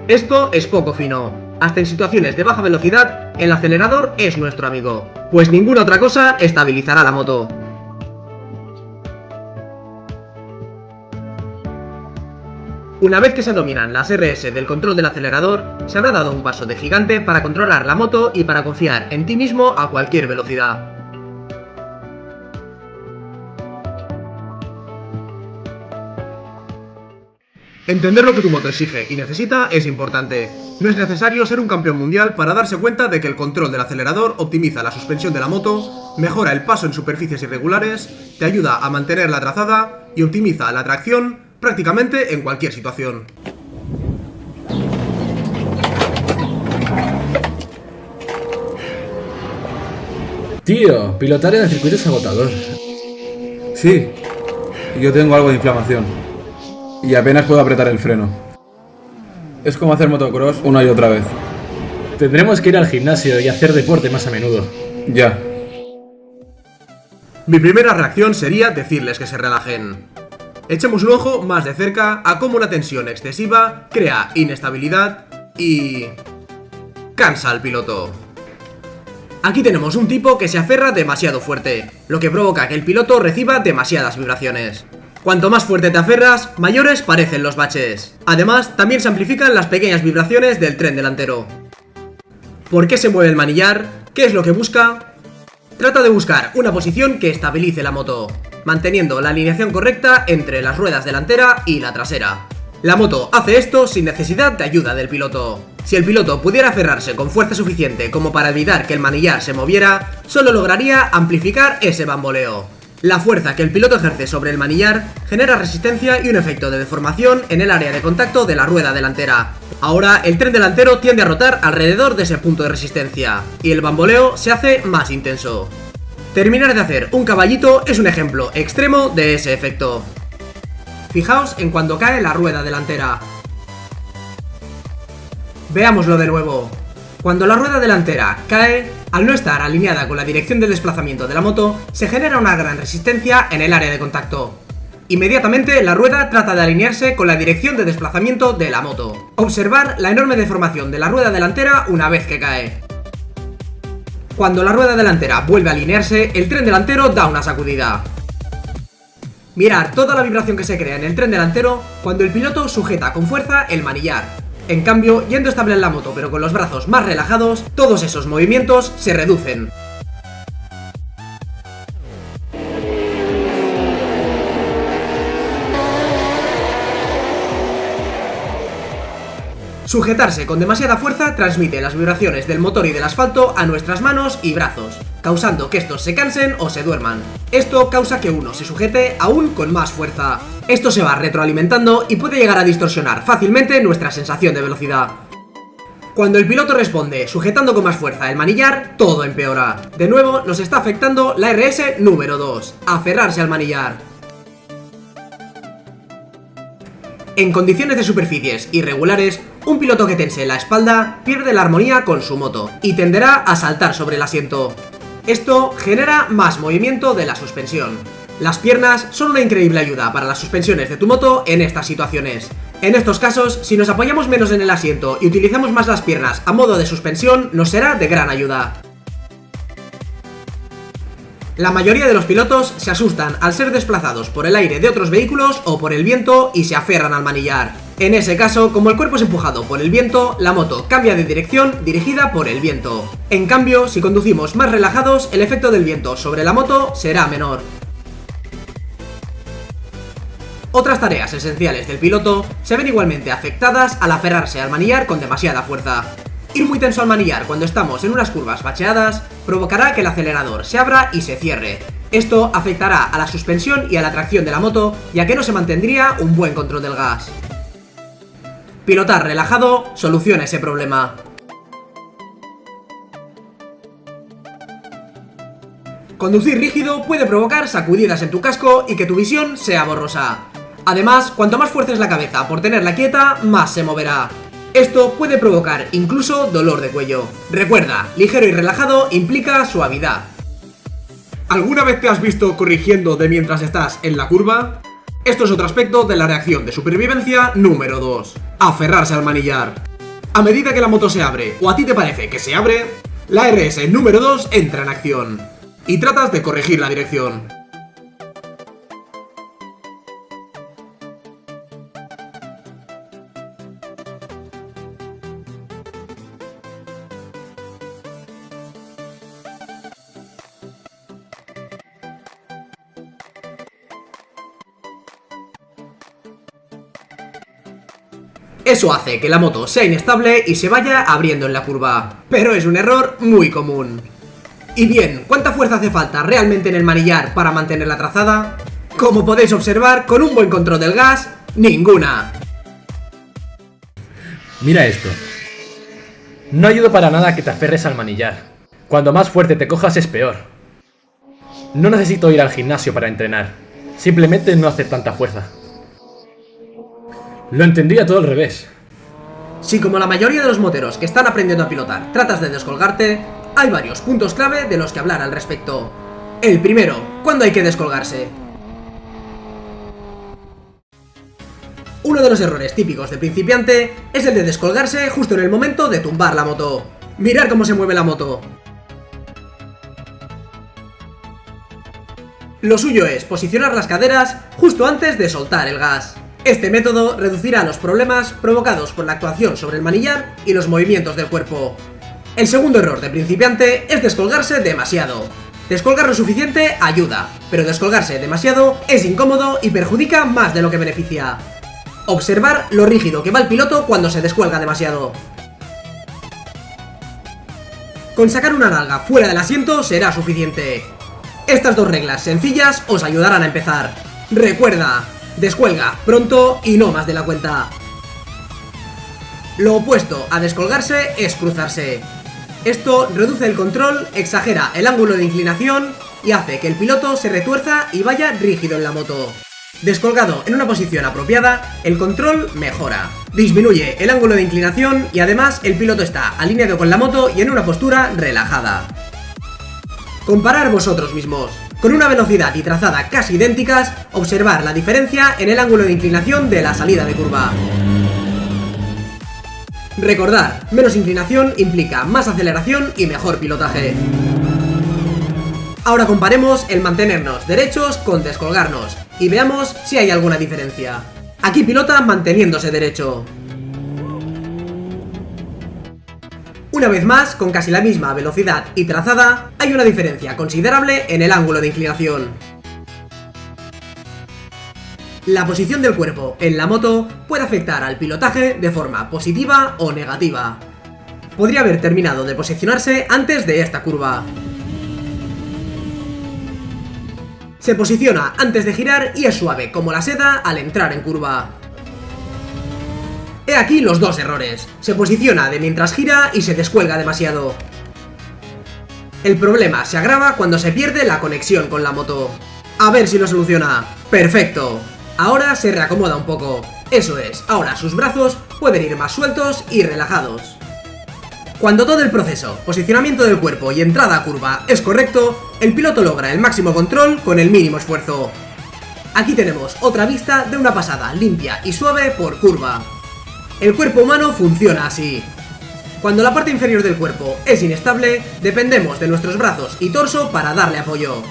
Esto es poco fino. Hasta en situaciones de baja velocidad, el acelerador es nuestro amigo, pues ninguna otra cosa estabilizará la moto. Una vez que se dominan las RS del control del acelerador, se habrá dado un paso de gigante para controlar la moto y para confiar en ti mismo a cualquier velocidad. Entender lo que tu moto exige y necesita es importante. No es necesario ser un campeón mundial para darse cuenta de que el control del acelerador optimiza la suspensión de la moto, mejora el paso en superficies irregulares, te ayuda a mantener la trazada y optimiza la tracción prácticamente en cualquier situación. Tío, pilotar en el circuito es agotador. Sí, yo tengo algo de inflamación. Y apenas puedo apretar el freno. Es como hacer motocross una y otra vez. Tendremos que ir al gimnasio y hacer deporte más a menudo. Ya. Mi primera reacción sería decirles que se relajen. Echemos un ojo más de cerca a cómo una tensión excesiva crea inestabilidad y... cansa al piloto. Aquí tenemos un tipo que se aferra demasiado fuerte, lo que provoca que el piloto reciba demasiadas vibraciones. Cuanto más fuerte te aferras, mayores parecen los baches. Además, también se amplifican las pequeñas vibraciones del tren delantero. ¿Por qué se mueve el manillar? ¿Qué es lo que busca? Trata de buscar una posición que estabilice la moto, manteniendo la alineación correcta entre las ruedas delantera y la trasera. La moto hace esto sin necesidad de ayuda del piloto. Si el piloto pudiera aferrarse con fuerza suficiente como para evitar que el manillar se moviera, solo lograría amplificar ese bamboleo. La fuerza que el piloto ejerce sobre el manillar genera resistencia y un efecto de deformación en el área de contacto de la rueda delantera. Ahora el tren delantero tiende a rotar alrededor de ese punto de resistencia, y el bamboleo se hace más intenso. Terminar de hacer un caballito es un ejemplo extremo de ese efecto. Fijaos en cuando cae la rueda delantera. Veámoslo de nuevo. Cuando la rueda delantera cae, al no estar alineada con la dirección del desplazamiento de la moto, se genera una gran resistencia en el área de contacto. Inmediatamente la rueda trata de alinearse con la dirección de desplazamiento de la moto. Observar la enorme deformación de la rueda delantera una vez que cae. Cuando la rueda delantera vuelve a alinearse, el tren delantero da una sacudida. Mirar toda la vibración que se crea en el tren delantero cuando el piloto sujeta con fuerza el manillar. En cambio, yendo estable en la moto pero con los brazos más relajados, todos esos movimientos se reducen. Sujetarse con demasiada fuerza transmite las vibraciones del motor y del asfalto a nuestras manos y brazos, causando que estos se cansen o se duerman. Esto causa que uno se sujete aún con más fuerza. Esto se va retroalimentando y puede llegar a distorsionar fácilmente nuestra sensación de velocidad. Cuando el piloto responde sujetando con más fuerza el manillar, todo empeora. De nuevo nos está afectando la RS número 2, aferrarse al manillar. En condiciones de superficies irregulares, un piloto que tense la espalda pierde la armonía con su moto y tenderá a saltar sobre el asiento. Esto genera más movimiento de la suspensión. Las piernas son una increíble ayuda para las suspensiones de tu moto en estas situaciones. En estos casos, si nos apoyamos menos en el asiento y utilizamos más las piernas a modo de suspensión, nos será de gran ayuda. La mayoría de los pilotos se asustan al ser desplazados por el aire de otros vehículos o por el viento y se aferran al manillar. En ese caso, como el cuerpo es empujado por el viento, la moto cambia de dirección dirigida por el viento. En cambio, si conducimos más relajados, el efecto del viento sobre la moto será menor. Otras tareas esenciales del piloto se ven igualmente afectadas al aferrarse al manillar con demasiada fuerza. Ir muy tenso al manillar cuando estamos en unas curvas bacheadas provocará que el acelerador se abra y se cierre. Esto afectará a la suspensión y a la tracción de la moto, ya que no se mantendría un buen control del gas. Pilotar relajado soluciona ese problema. Conducir rígido puede provocar sacudidas en tu casco y que tu visión sea borrosa. Además, cuanto más fuerces la cabeza por tenerla quieta, más se moverá. Esto puede provocar incluso dolor de cuello. Recuerda, ligero y relajado implica suavidad. ¿Alguna vez te has visto corrigiendo de mientras estás en la curva? Esto es otro aspecto de la reacción de supervivencia número 2. Aferrarse al manillar. A medida que la moto se abre, o a ti te parece que se abre, la RS número 2 entra en acción. Y tratas de corregir la dirección. Eso hace que la moto sea inestable y se vaya abriendo en la curva, pero es un error muy común. Y bien, ¿cuánta fuerza hace falta realmente en el manillar para mantener la trazada? Como podéis observar, con un buen control del gas, ninguna. Mira esto. No ayuda para nada que te aferres al manillar. Cuando más fuerte te cojas es peor. No necesito ir al gimnasio para entrenar. Simplemente no hacer tanta fuerza. Lo entendía todo al revés. Si como la mayoría de los moteros que están aprendiendo a pilotar tratas de descolgarte, hay varios puntos clave de los que hablar al respecto. El primero, ¿cuándo hay que descolgarse? Uno de los errores típicos de principiante es el de descolgarse justo en el momento de tumbar la moto. Mirad cómo se mueve la moto. Lo suyo es posicionar las caderas justo antes de soltar el gas. Este método reducirá los problemas provocados por la actuación sobre el manillar y los movimientos del cuerpo. El segundo error de principiante es descolgarse demasiado. Descolgar lo suficiente ayuda, pero descolgarse demasiado es incómodo y perjudica más de lo que beneficia. Observar lo rígido que va el piloto cuando se descuelga demasiado. Con sacar una nalga fuera del asiento será suficiente. Estas dos reglas sencillas os ayudarán a empezar. Recuerda, descuelga pronto y no más de la cuenta. Lo opuesto a descolgarse es cruzarse. Esto reduce el control, exagera el ángulo de inclinación y hace que el piloto se retuerza y vaya rígido en la moto. Descolgado en una posición apropiada, el control mejora, disminuye el ángulo de inclinación y además el piloto está alineado con la moto y en una postura relajada. Comparar vosotros mismos. Con una velocidad y trazada casi idénticas, observar la diferencia en el ángulo de inclinación de la salida de curva. Recordar, menos inclinación implica más aceleración y mejor pilotaje. Ahora comparemos el mantenernos derechos con descolgarnos y veamos si hay alguna diferencia. Aquí pilota manteniéndose derecho. Una vez más, con casi la misma velocidad y trazada, hay una diferencia considerable en el ángulo de inclinación. La posición del cuerpo en la moto puede afectar al pilotaje de forma positiva o negativa. Podría haber terminado de posicionarse antes de esta curva. Se posiciona antes de girar y es suave como la seda al entrar en curva. He aquí los dos errores. Se posiciona de mientras gira y se descuelga demasiado. El problema se agrava cuando se pierde la conexión con la moto. A ver si lo soluciona. ¡Perfecto! Ahora se reacomoda un poco. Eso es, ahora sus brazos pueden ir más sueltos y relajados. Cuando todo el proceso, posicionamiento del cuerpo y entrada a curva es correcto, el piloto logra el máximo control con el mínimo esfuerzo. Aquí tenemos otra vista de una pasada limpia y suave por curva. El cuerpo humano funciona así. Cuando la parte inferior del cuerpo es inestable, dependemos de nuestros brazos y torso para darle apoyo.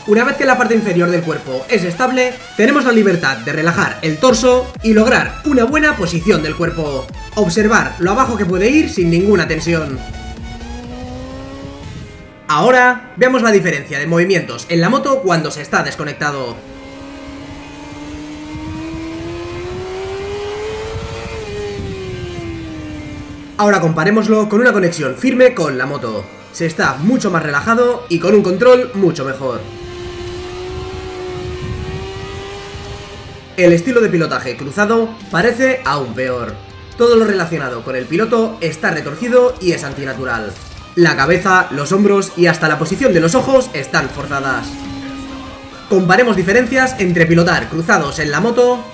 Una vez que la parte inferior del cuerpo es estable, tenemos la libertad de relajar el torso y lograr una buena posición del cuerpo. Observar lo abajo que puede ir sin ninguna tensión. Ahora, veamos la diferencia de movimientos en la moto cuando se está desconectado. Ahora comparémoslo con una conexión firme con la moto. Se está mucho más relajado y con un control mucho mejor. El estilo de pilotaje cruzado parece aún peor. Todo lo relacionado con el piloto está retorcido y es antinatural. La cabeza, los hombros y hasta la posición de los ojos están forzadas. Comparemos diferencias entre pilotar cruzados en la moto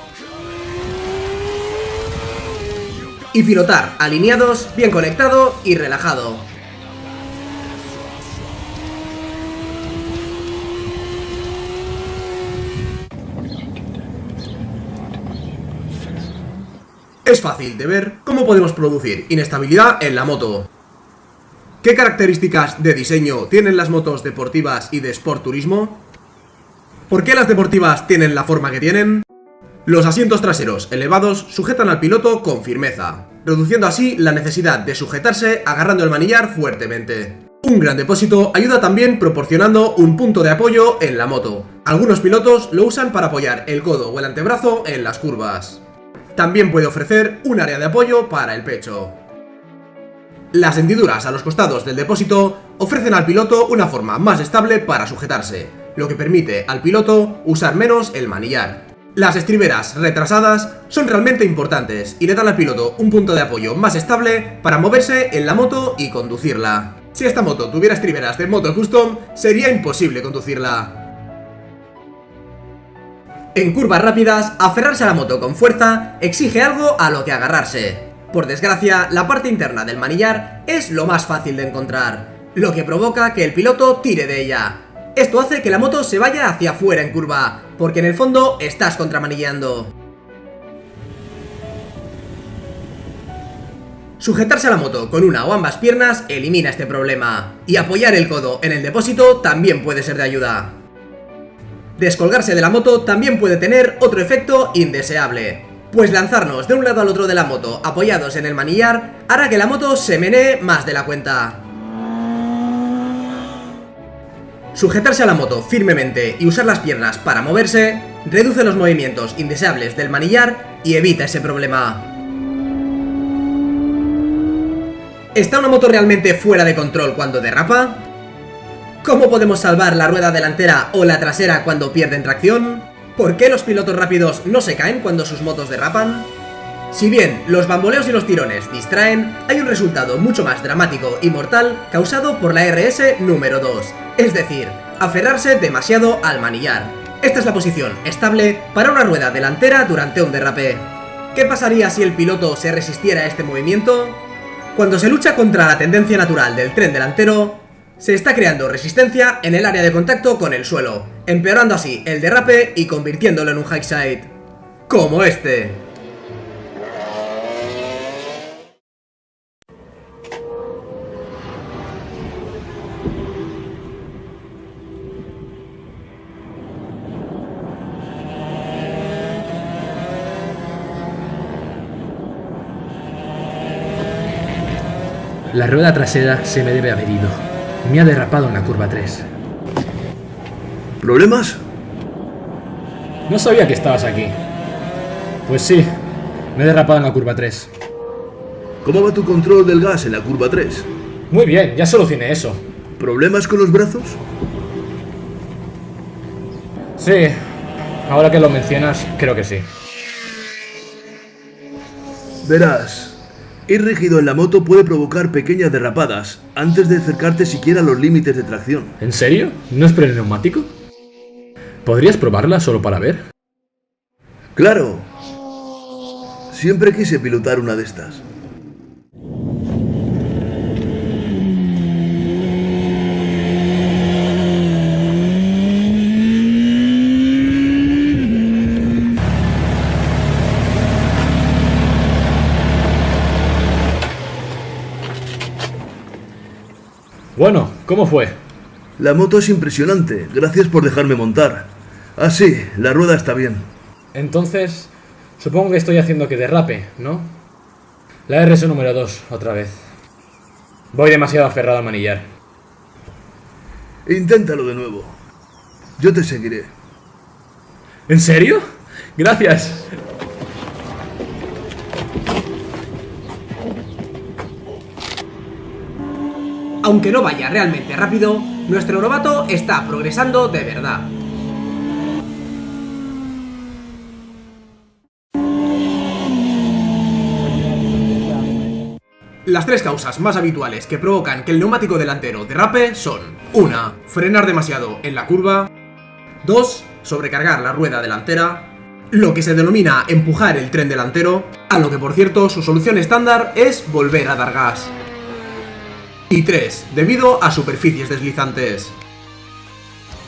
y pilotar alineados, bien conectado y relajado. Es fácil de ver cómo podemos producir inestabilidad en la moto. ¿Qué características de diseño tienen las motos deportivas y de Sport Turismo? ¿Por qué las deportivas tienen la forma que tienen? Los asientos traseros elevados sujetan al piloto con firmeza, reduciendo así la necesidad de sujetarse agarrando el manillar fuertemente. Un gran depósito ayuda también proporcionando un punto de apoyo en la moto. Algunos pilotos lo usan para apoyar el codo o el antebrazo en las curvas. También puede ofrecer un área de apoyo para el pecho. Las hendiduras a los costados del depósito ofrecen al piloto una forma más estable para sujetarse, lo que permite al piloto usar menos el manillar. Las estriberas retrasadas son realmente importantes y le dan al piloto un punto de apoyo más estable para moverse en la moto y conducirla. Si esta moto tuviera estriberas de moto custom, sería imposible conducirla. En curvas rápidas, aferrarse a la moto con fuerza exige algo a lo que agarrarse. Por desgracia, la parte interna del manillar es lo más fácil de encontrar, lo que provoca que el piloto tire de ella. Esto hace que la moto se vaya hacia afuera en curva, porque en el fondo estás contramanillando. Sujetarse a la moto con una o ambas piernas elimina este problema, y apoyar el codo en el depósito también puede ser de ayuda. Descolgarse de la moto también puede tener otro efecto indeseable, pues lanzarnos de un lado al otro de la moto apoyados en el manillar hará que la moto se menee más de la cuenta. Sujetarse a la moto firmemente y usar las piernas para moverse reduce los movimientos indeseables del manillar y evita ese problema. ¿Está una moto realmente fuera de control cuando derrapa? ¿Cómo podemos salvar la rueda delantera o la trasera cuando pierden tracción? ¿Por qué los pilotos rápidos no se caen cuando sus motos derrapan? Si bien los bamboleos y los tirones distraen, hay un resultado mucho más dramático y mortal causado por la RS número 2, es decir, aferrarse demasiado al manillar. Esta es la posición estable para una rueda delantera durante un derrape. ¿Qué pasaría si el piloto se resistiera a este movimiento? Cuando se lucha contra la tendencia natural del tren delantero, se está creando resistencia en el área de contacto con el suelo, empeorando así el derrape y convirtiéndolo en un high side, como este. La rueda trasera se me debe haber ido. Me ha derrapado en la curva 3. ¿Problemas? No sabía que estabas aquí. Pues sí, me he derrapado en la curva 3. ¿Cómo va tu control del gas en la curva 3? Muy bien, ya solucioné eso. ¿Problemas con los brazos? Sí, ahora que lo mencionas, creo que sí. Verás, ir rígido en la moto puede provocar pequeñas derrapadas antes de acercarte siquiera a los límites de tracción. ¿En serio? ¿No es preneumático? ¿Podrías probarla solo para ver? ¡Claro! Siempre quise pilotar una de estas. Bueno, ¿cómo fue? La moto es impresionante, gracias por dejarme montar. Ah, sí, la rueda está bien. Entonces, supongo que estoy haciendo que derrape, ¿no? La RS número 2, otra vez. Voy demasiado aferrado al manillar. Inténtalo de nuevo. Yo te seguiré. ¿En serio? Gracias. Aunque no vaya realmente rápido, nuestro novato está progresando de verdad. Las tres causas más habituales que provocan que el neumático delantero derrape son: 1. Frenar demasiado en la curva. 2. Sobrecargar la rueda delantera, lo que se denomina empujar el tren delantero, a lo que por cierto su solución estándar es volver a dar gas. Y 3. Debido a superficies deslizantes.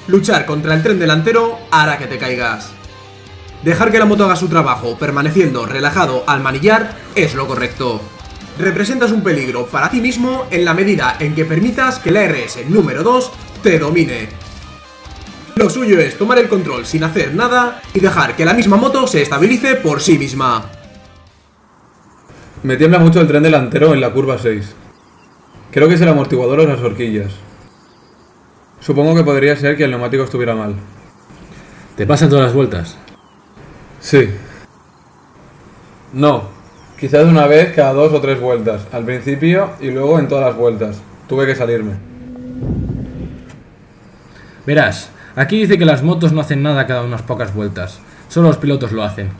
Luchar contra el tren delantero hará que te caigas. Dejar que la moto haga su trabajo permaneciendo relajado al manillar es lo correcto. Representas un peligro para ti mismo en la medida en que permitas que la RS número 2 te domine. Lo suyo es tomar el control sin hacer nada y dejar que la misma moto se estabilice por sí misma. Me tiembla mucho el tren delantero en la curva 6. Creo que es el amortiguador o las horquillas. Supongo que podría ser que el neumático estuviera mal. ¿Te pasan todas las vueltas? Sí. No. Quizás una vez cada 2 o 3 vueltas. Al principio y luego en todas las vueltas. Tuve que salirme. Verás, aquí dice que las motos no hacen nada cada unas pocas vueltas. Solo los pilotos lo hacen.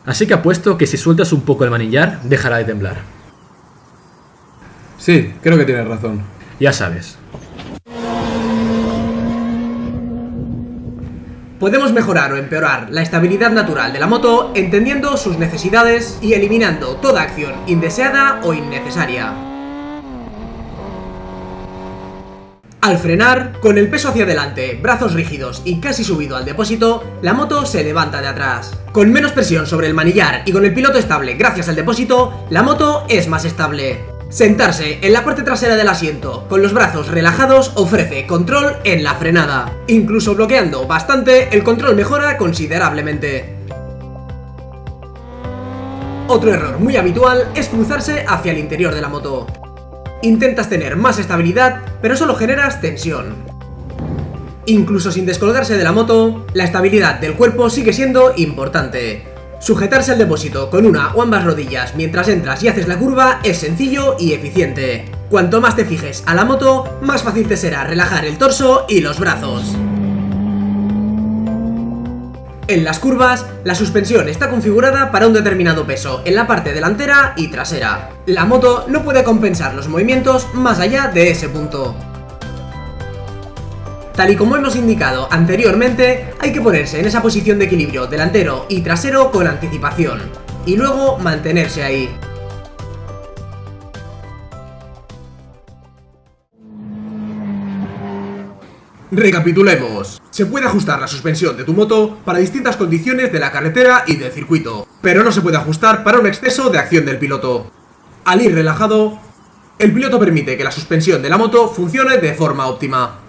Así que apuesto que si sueltas un poco el manillar, dejará de temblar. Sí, creo que tienes razón. Ya sabes. Podemos mejorar o empeorar la estabilidad natural de la moto entendiendo sus necesidades y eliminando toda acción indeseada o innecesaria. Al frenar, con el peso hacia adelante, brazos rígidos y casi subido al depósito, la moto se levanta de atrás. Con menos presión sobre el manillar y con el piloto estable gracias al depósito, la moto es más estable. Sentarse en la parte trasera del asiento con los brazos relajados ofrece control en la frenada. Incluso bloqueando bastante, el control mejora considerablemente. Otro error muy habitual es cruzarse hacia el interior de la moto. Intentas tener más estabilidad, pero solo generas tensión. Incluso sin descolgarse de la moto, la estabilidad del cuerpo sigue siendo importante. Sujetarse al depósito con una o ambas rodillas mientras entras y haces la curva es sencillo y eficiente. Cuanto más te fijes a la moto, más fácil te será relajar el torso y los brazos. En las curvas, la suspensión está configurada para un determinado peso en la parte delantera y trasera. La moto no puede compensar los movimientos más allá de ese punto. Tal y como hemos indicado anteriormente, hay que ponerse en esa posición de equilibrio delantero y trasero con anticipación, y luego mantenerse ahí. Recapitulemos. Se puede ajustar la suspensión de tu moto para distintas condiciones de la carretera y del circuito, pero no se puede ajustar para un exceso de acción del piloto. Al ir relajado, el piloto permite que la suspensión de la moto funcione de forma óptima.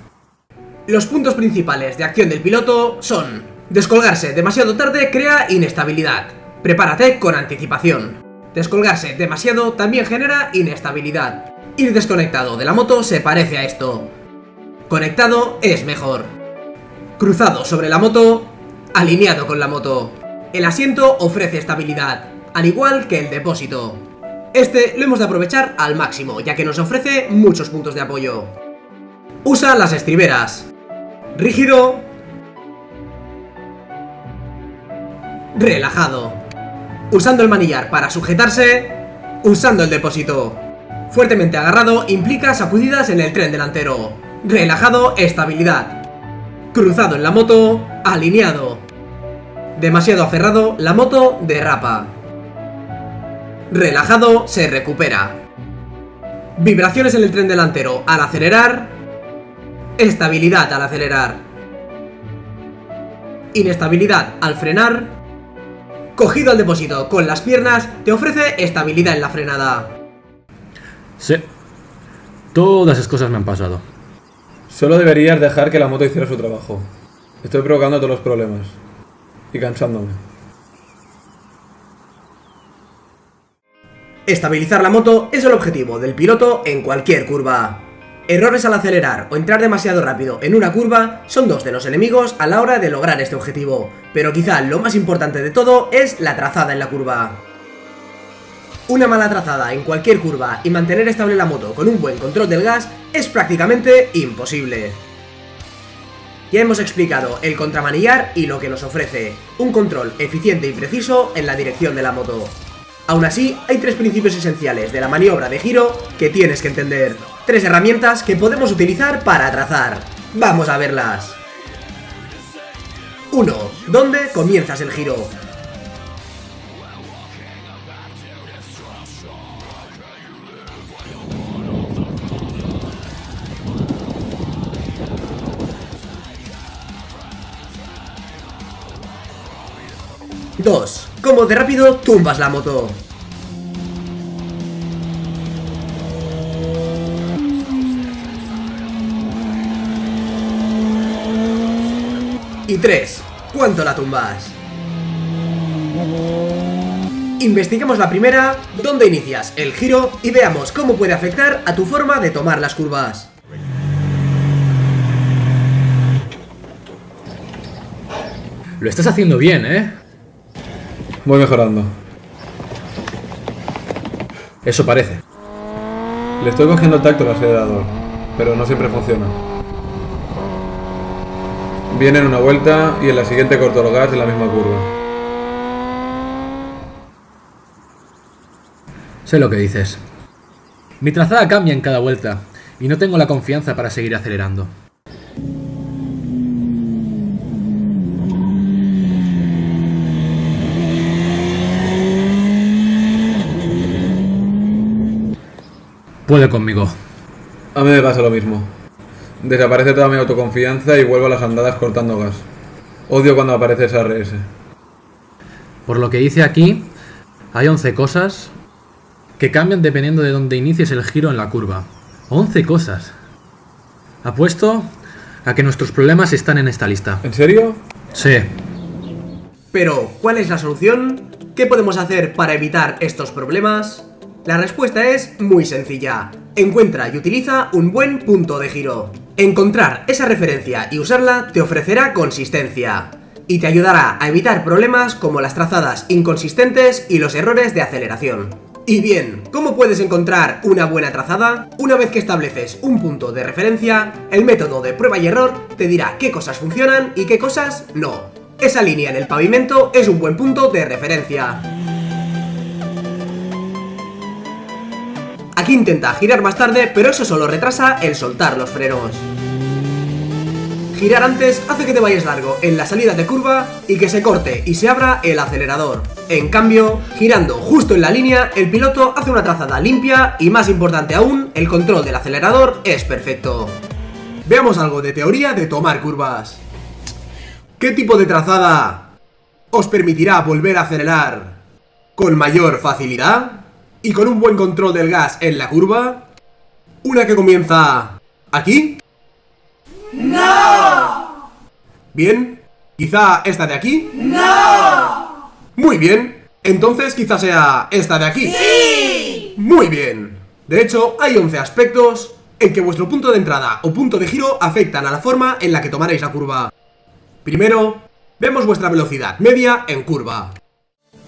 Los puntos principales de acción del piloto son: descolgarse demasiado tarde crea inestabilidad. Prepárate con anticipación. Descolgarse demasiado también genera inestabilidad. Ir desconectado de la moto se parece a esto. Conectado es mejor. Cruzado sobre la moto, alineado con la moto. El asiento ofrece estabilidad, al igual que el depósito. Este lo hemos de aprovechar al máximo, ya que nos ofrece muchos puntos de apoyo. Usa las estriberas. Rígido. Relajado. Usando el manillar para sujetarse. Usando el depósito. Fuertemente agarrado implica sacudidas en el tren delantero. Relajado, estabilidad. Cruzado en la moto, alineado. Demasiado aferrado, la moto derrapa. Relajado, se recupera. Vibraciones en el tren delantero al acelerar. Estabilidad al acelerar. Inestabilidad al frenar. Cogido al depósito con las piernas te ofrece estabilidad en la frenada. Sí, todas esas cosas me han pasado. Solo deberías dejar que la moto hiciera su trabajo. Estoy provocando todos los problemas. Y cansándome. Estabilizar la moto es el objetivo del piloto en cualquier curva. Errores al acelerar o entrar demasiado rápido en una curva son dos de los enemigos a la hora de lograr este objetivo, pero quizá lo más importante de todo es la trazada en la curva. Una mala trazada en cualquier curva y mantener estable la moto con un buen control del gas es prácticamente imposible. Ya hemos explicado el contramanillar y lo que nos ofrece, un control eficiente y preciso en la dirección de la moto. Aún así, hay tres principios esenciales de la maniobra de giro que tienes que entender. Tres herramientas que podemos utilizar para trazar. Vamos a verlas. 1. ¿Dónde comienzas el giro? Dos. ¿Cómo de rápido tumbas la moto? Y 3. ¿Cuánto la tumbas? Investigamos la primera, dónde inicias el giro y veamos cómo puede afectar a tu forma de tomar las curvas. Lo estás haciendo bien, ¿eh? Voy mejorando. Eso parece. Le estoy cogiendo el tacto al acelerador, pero no siempre funciona. Viene en una vuelta y en la siguiente corto el gas en la misma curva. Sé lo que dices. Mi trazada cambia en cada vuelta y no tengo la confianza para seguir acelerando. Puede conmigo. A mí me pasa lo mismo. Desaparece toda mi autoconfianza y vuelvo a las andadas cortando gas. Odio cuando aparece esa RS. Por lo que dice aquí, hay 11 cosas que cambian dependiendo de dónde inicies el giro en la curva. 11 cosas. Apuesto a que nuestros problemas están en esta lista. ¿En serio? Sí. Pero, ¿cuál es la solución? ¿Qué podemos hacer para evitar estos problemas? La respuesta es muy sencilla. Encuentra y utiliza un buen punto de giro. Encontrar esa referencia y usarla te ofrecerá consistencia y te ayudará a evitar problemas como las trazadas inconsistentes y los errores de aceleración. Y bien, ¿cómo puedes encontrar una buena trazada? Una vez que estableces un punto de referencia, el método de prueba y error te dirá qué cosas funcionan y qué cosas no. Esa línea en el pavimento es un buen punto de referencia. Aquí intenta girar más tarde, pero eso solo retrasa el soltar los frenos. Girar antes hace que te vayas largo en la salida de curva y que se corte y se abra el acelerador. En cambio, girando justo en la línea, el piloto hace una trazada limpia y, más importante aún, el control del acelerador es perfecto. Veamos algo de teoría de tomar curvas. ¿Qué tipo de trazada os permitirá volver a acelerar con mayor facilidad y con un buen control del gas en la curva? ¿Una que comienza aquí? ¡No! Bien, ¿quizá esta de aquí? ¡No! Muy bien, entonces quizá sea esta de aquí. ¡Sí! Muy bien. De hecho, hay 11 aspectos en que vuestro punto de entrada o punto de giro afectan a la forma en la que tomaréis la curva. Primero, vemos vuestra velocidad media en curva.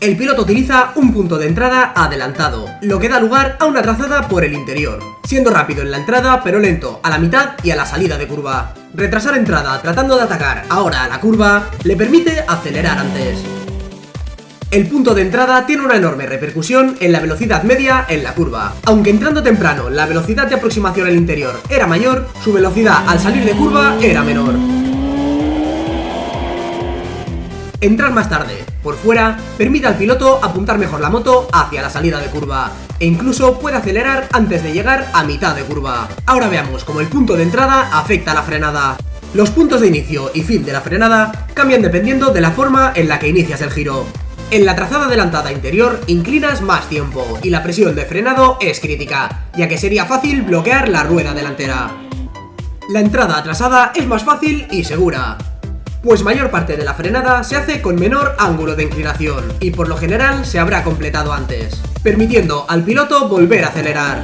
El piloto utiliza un punto de entrada adelantado, lo que da lugar a una trazada por el interior, siendo rápido en la entrada pero lento a la mitad y a la salida de curva. Retrasar entrada tratando de atacar ahora a la curva le permite acelerar antes. El punto de entrada tiene una enorme repercusión en la velocidad media en la curva. Aunque entrando temprano la velocidad de aproximación al interior era mayor, su velocidad al salir de curva era menor. Entrar más tarde, por fuera, permite al piloto apuntar mejor la moto hacia la salida de curva, e incluso puede acelerar antes de llegar a mitad de curva. Ahora veamos cómo el punto de entrada afecta a la frenada. Los puntos de inicio y fin de la frenada cambian dependiendo de la forma en la que inicias el giro. En la trazada adelantada interior inclinas más tiempo y la presión de frenado es crítica, ya que sería fácil bloquear la rueda delantera. La entrada atrasada es más fácil y segura, pues mayor parte de la frenada se hace con menor ángulo de inclinación y por lo general se habrá completado antes, permitiendo al piloto volver a acelerar.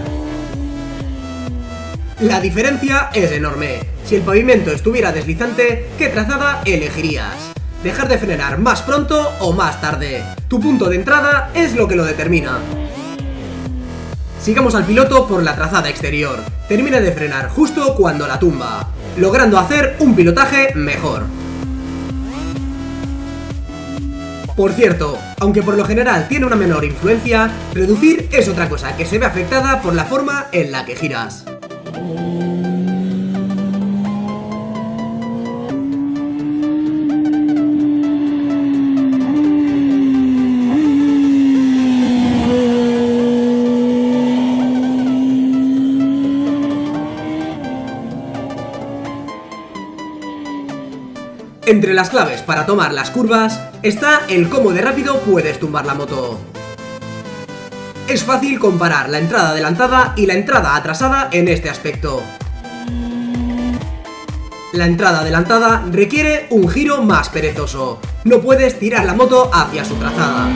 La diferencia es enorme. Si el pavimento estuviera deslizante, ¿qué trazada elegirías? ¿Dejar de frenar más pronto o más tarde? Tu punto de entrada es lo que lo determina. Sigamos al piloto por la trazada exterior. Termina de frenar justo cuando la tumba, logrando hacer un pilotaje mejor. Por cierto, aunque por lo general tiene una menor influencia, reducir es otra cosa que se ve afectada por la forma en la que giras. Entre las claves para tomar las curvas está el cómo de rápido puedes tumbar la moto. Es fácil comparar la entrada adelantada y la entrada atrasada en este aspecto. La entrada adelantada requiere un giro más perezoso, no puedes tirar la moto hacia su trazada.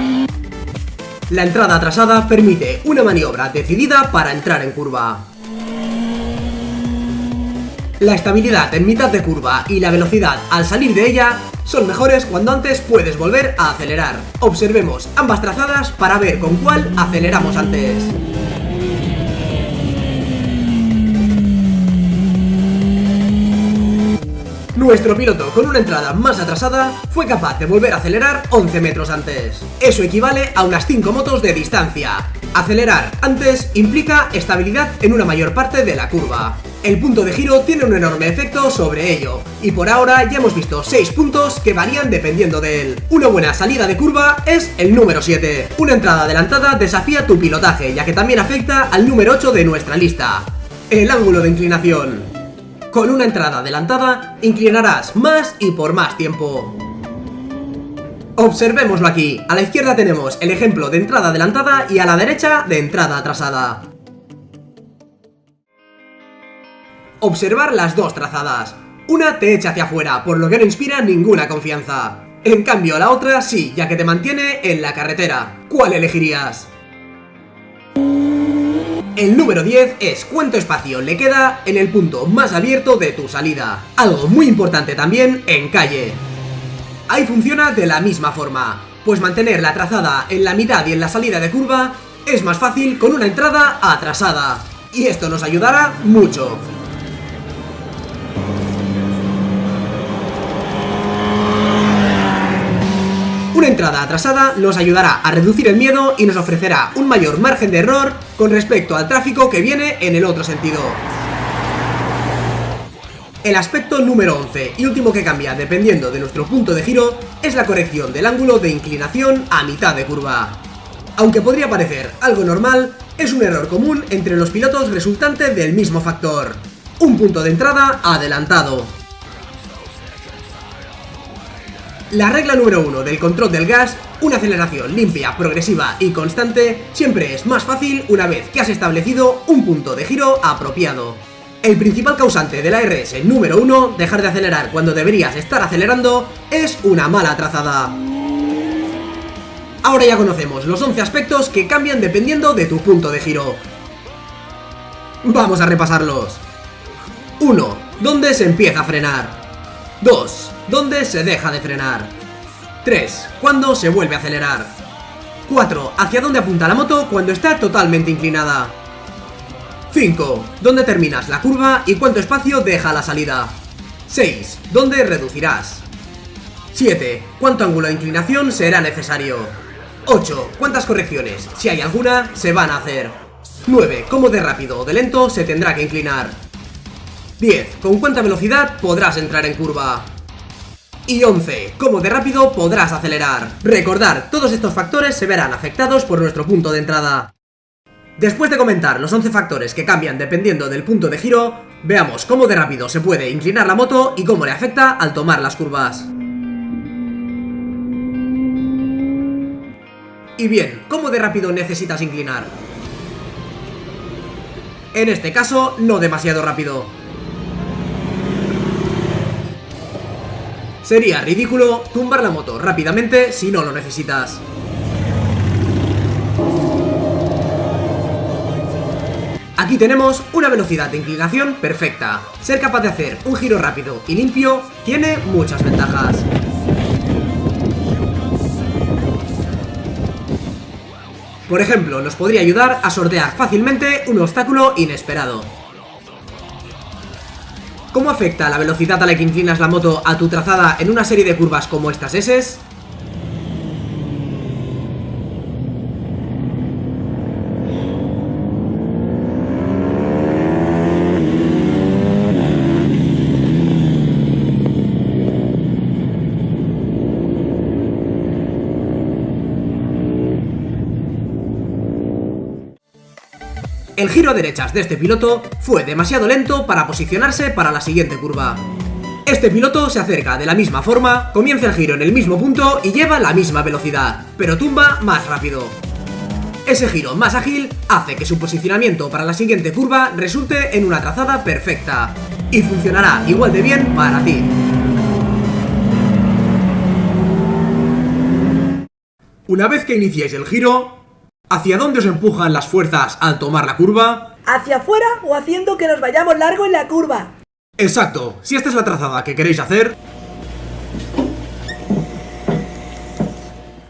La entrada atrasada permite una maniobra decidida para entrar en curva. La estabilidad en mitad de curva y la velocidad al salir de ella son mejores cuando antes puedes volver a acelerar. Observemos ambas trazadas para ver con cuál aceleramos antes. Nuestro piloto, con una entrada más atrasada, fue capaz de volver a acelerar 11 metros antes. Eso equivale a unas 5 motos de distancia. Acelerar antes implica estabilidad en una mayor parte de la curva. El punto de giro tiene un enorme efecto sobre ello, y por ahora ya hemos visto 6 puntos que varían dependiendo de él. Una buena salida de curva es el número 7. Una entrada adelantada desafía tu pilotaje, ya que también afecta al número 8 de nuestra lista, el ángulo de inclinación. Con una entrada adelantada, inclinarás más y por más tiempo. Observémoslo aquí. A la izquierda tenemos el ejemplo de entrada adelantada y a la derecha de entrada atrasada. Observar las dos trazadas. Una te echa hacia afuera, por lo que no inspira ninguna confianza. En cambio la otra sí, ya que te mantiene en la carretera. ¿Cuál elegirías? El número 10 es cuánto espacio le queda en el punto más abierto de tu salida. Algo muy importante también en calle. Ahí funciona de la misma forma, pues mantener la trazada en la mitad y en la salida de curva es más fácil con una entrada atrasada. Y esto nos ayudará mucho. Una entrada atrasada nos ayudará a reducir el miedo y nos ofrecerá un mayor margen de error con respecto al tráfico que viene en el otro sentido. El aspecto número 11 y último que cambia dependiendo de nuestro punto de giro es la corrección del ángulo de inclinación a mitad de curva. Aunque podría parecer algo normal, es un error común entre los pilotos resultante del mismo factor: un punto de entrada adelantado. La regla número 1 del control del gas, una aceleración limpia, progresiva y constante, siempre es más fácil una vez que has establecido un punto de giro apropiado. El principal causante de la RS número 1, dejar de acelerar cuando deberías estar acelerando, es una mala trazada. Ahora ya conocemos los 11 aspectos que cambian dependiendo de tu punto de giro. Vamos a repasarlos. 1. ¿Dónde se empieza a frenar? 2. ¿Dónde se deja de frenar? 3. ¿Cuándo se vuelve a acelerar? 4. ¿Hacia dónde apunta la moto cuando está totalmente inclinada? 5. ¿Dónde terminas la curva y cuánto espacio deja la salida? 6. ¿Dónde reducirás? 7. ¿Cuánto ángulo de inclinación será necesario? 8. ¿Cuántas correcciones, si hay alguna, se van a hacer? 9. ¿Cómo de rápido o de lento se tendrá que inclinar? 10. ¿Con cuánta velocidad podrás entrar en curva? Y 11. ¿Cómo de rápido podrás acelerar? Recordar, todos estos factores se verán afectados por nuestro punto de entrada. Después de comentar los 11 factores que cambian dependiendo del punto de giro, veamos cómo de rápido se puede inclinar la moto y cómo le afecta al tomar las curvas. Y bien, ¿cómo de rápido necesitas inclinar? En este caso, no demasiado rápido. Sería ridículo tumbar la moto rápidamente si no lo necesitas. Aquí tenemos una velocidad de inclinación perfecta. Ser capaz de hacer un giro rápido y limpio tiene muchas ventajas. Por ejemplo, nos podría ayudar a sortear fácilmente un obstáculo inesperado. ¿Cómo afecta la velocidad a la que inclinas la moto a tu trazada en una serie de curvas como estas S? El giro a derechas de este piloto fue demasiado lento para posicionarse para la siguiente curva. Este piloto se acerca de la misma forma, comienza el giro en el mismo punto y lleva la misma velocidad, pero tumba más rápido. Ese giro más ágil hace que su posicionamiento para la siguiente curva resulte en una trazada perfecta, y funcionará igual de bien para ti. Una vez que iniciéis el giro, ¿hacia dónde os empujan las fuerzas al tomar la curva? ¿Hacia afuera o haciendo que nos vayamos largo en la curva? Exacto, si esta es la trazada que queréis hacer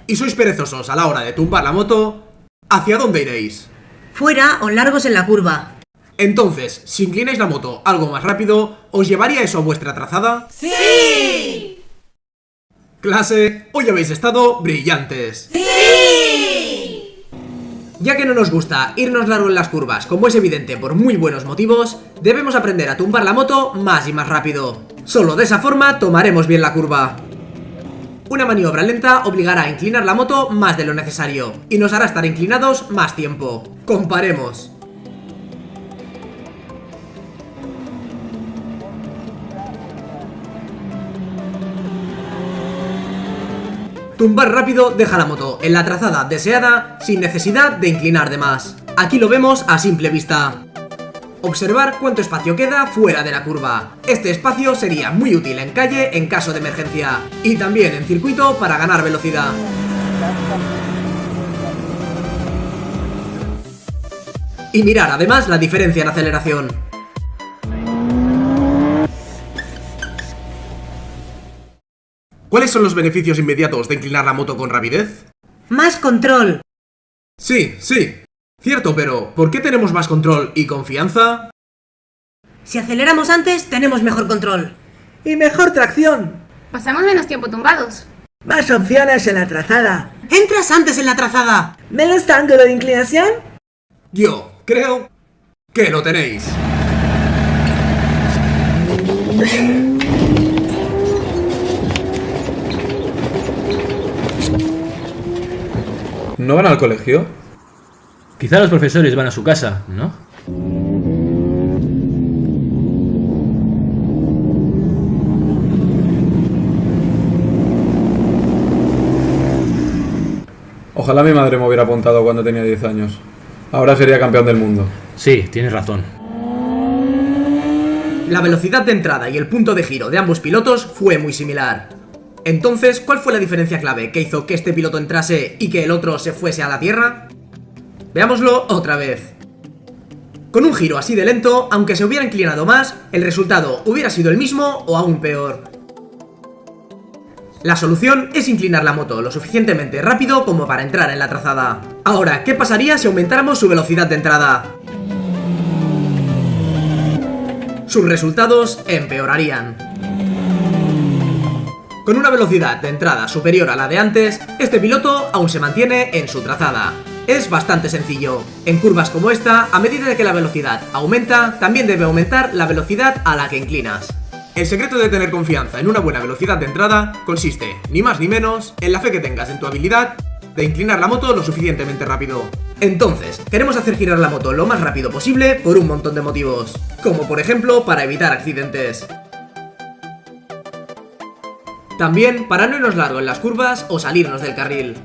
y sois perezosos a la hora de tumbar la moto, ¿hacia dónde iréis? Fuera o largos en la curva. Entonces, si inclináis la moto algo más rápido, ¿os llevaría eso a vuestra trazada? ¡Sí! Clase, hoy habéis estado brillantes. ¡Sí! Ya que no nos gusta irnos largo en las curvas, como es evidente por muy buenos motivos, debemos aprender a tumbar la moto más y más rápido. Solo de esa forma tomaremos bien la curva. Una maniobra lenta obligará a inclinar la moto más de lo necesario y nos hará estar inclinados más tiempo. Comparemos. Tumbar rápido deja la moto en la trazada deseada sin necesidad de inclinar de más. Aquí lo vemos a simple vista. Observar cuánto espacio queda fuera de la curva. Este espacio sería muy útil en calle en caso de emergencia y también en circuito para ganar velocidad. Y mirar además la diferencia en aceleración. ¿Cuáles son los beneficios inmediatos de inclinar la moto con rapidez? Más control. Sí. Cierto, pero ¿por qué tenemos más control y confianza? Si aceleramos antes, tenemos mejor control. Y mejor tracción. Pasamos menos tiempo tumbados. Más opciones en la trazada. Entras antes en la trazada. Menos ángulo de inclinación. Yo creo que lo tenéis. ¿No van al colegio? Quizá los profesores van a su casa, ¿no? Ojalá mi madre me hubiera apuntado cuando tenía 10 años. Ahora sería campeón del mundo. Sí, tienes razón. La velocidad de entrada y el punto de giro de ambos pilotos fue muy similar. Entonces, ¿cuál fue la diferencia clave que hizo que este piloto entrase y que el otro se fuese a la tierra? Veámoslo otra vez. Con un giro así de lento, aunque se hubiera inclinado más, el resultado hubiera sido el mismo o aún peor. La solución es inclinar la moto lo suficientemente rápido como para entrar en la trazada. Ahora, ¿qué pasaría si aumentáramos su velocidad de entrada? Sus resultados empeorarían. Con una velocidad de entrada superior a la de antes, este piloto aún se mantiene en su trazada. Es bastante sencillo. En curvas como esta, a medida que la velocidad aumenta, también debe aumentar la velocidad a la que inclinas. El secreto de tener confianza en una buena velocidad de entrada consiste, ni más ni menos, en la fe que tengas en tu habilidad de inclinar la moto lo suficientemente rápido. Entonces, queremos hacer girar la moto lo más rápido posible por un montón de motivos, como por ejemplo para evitar accidentes. También para no irnos largo en las curvas o salirnos del carril.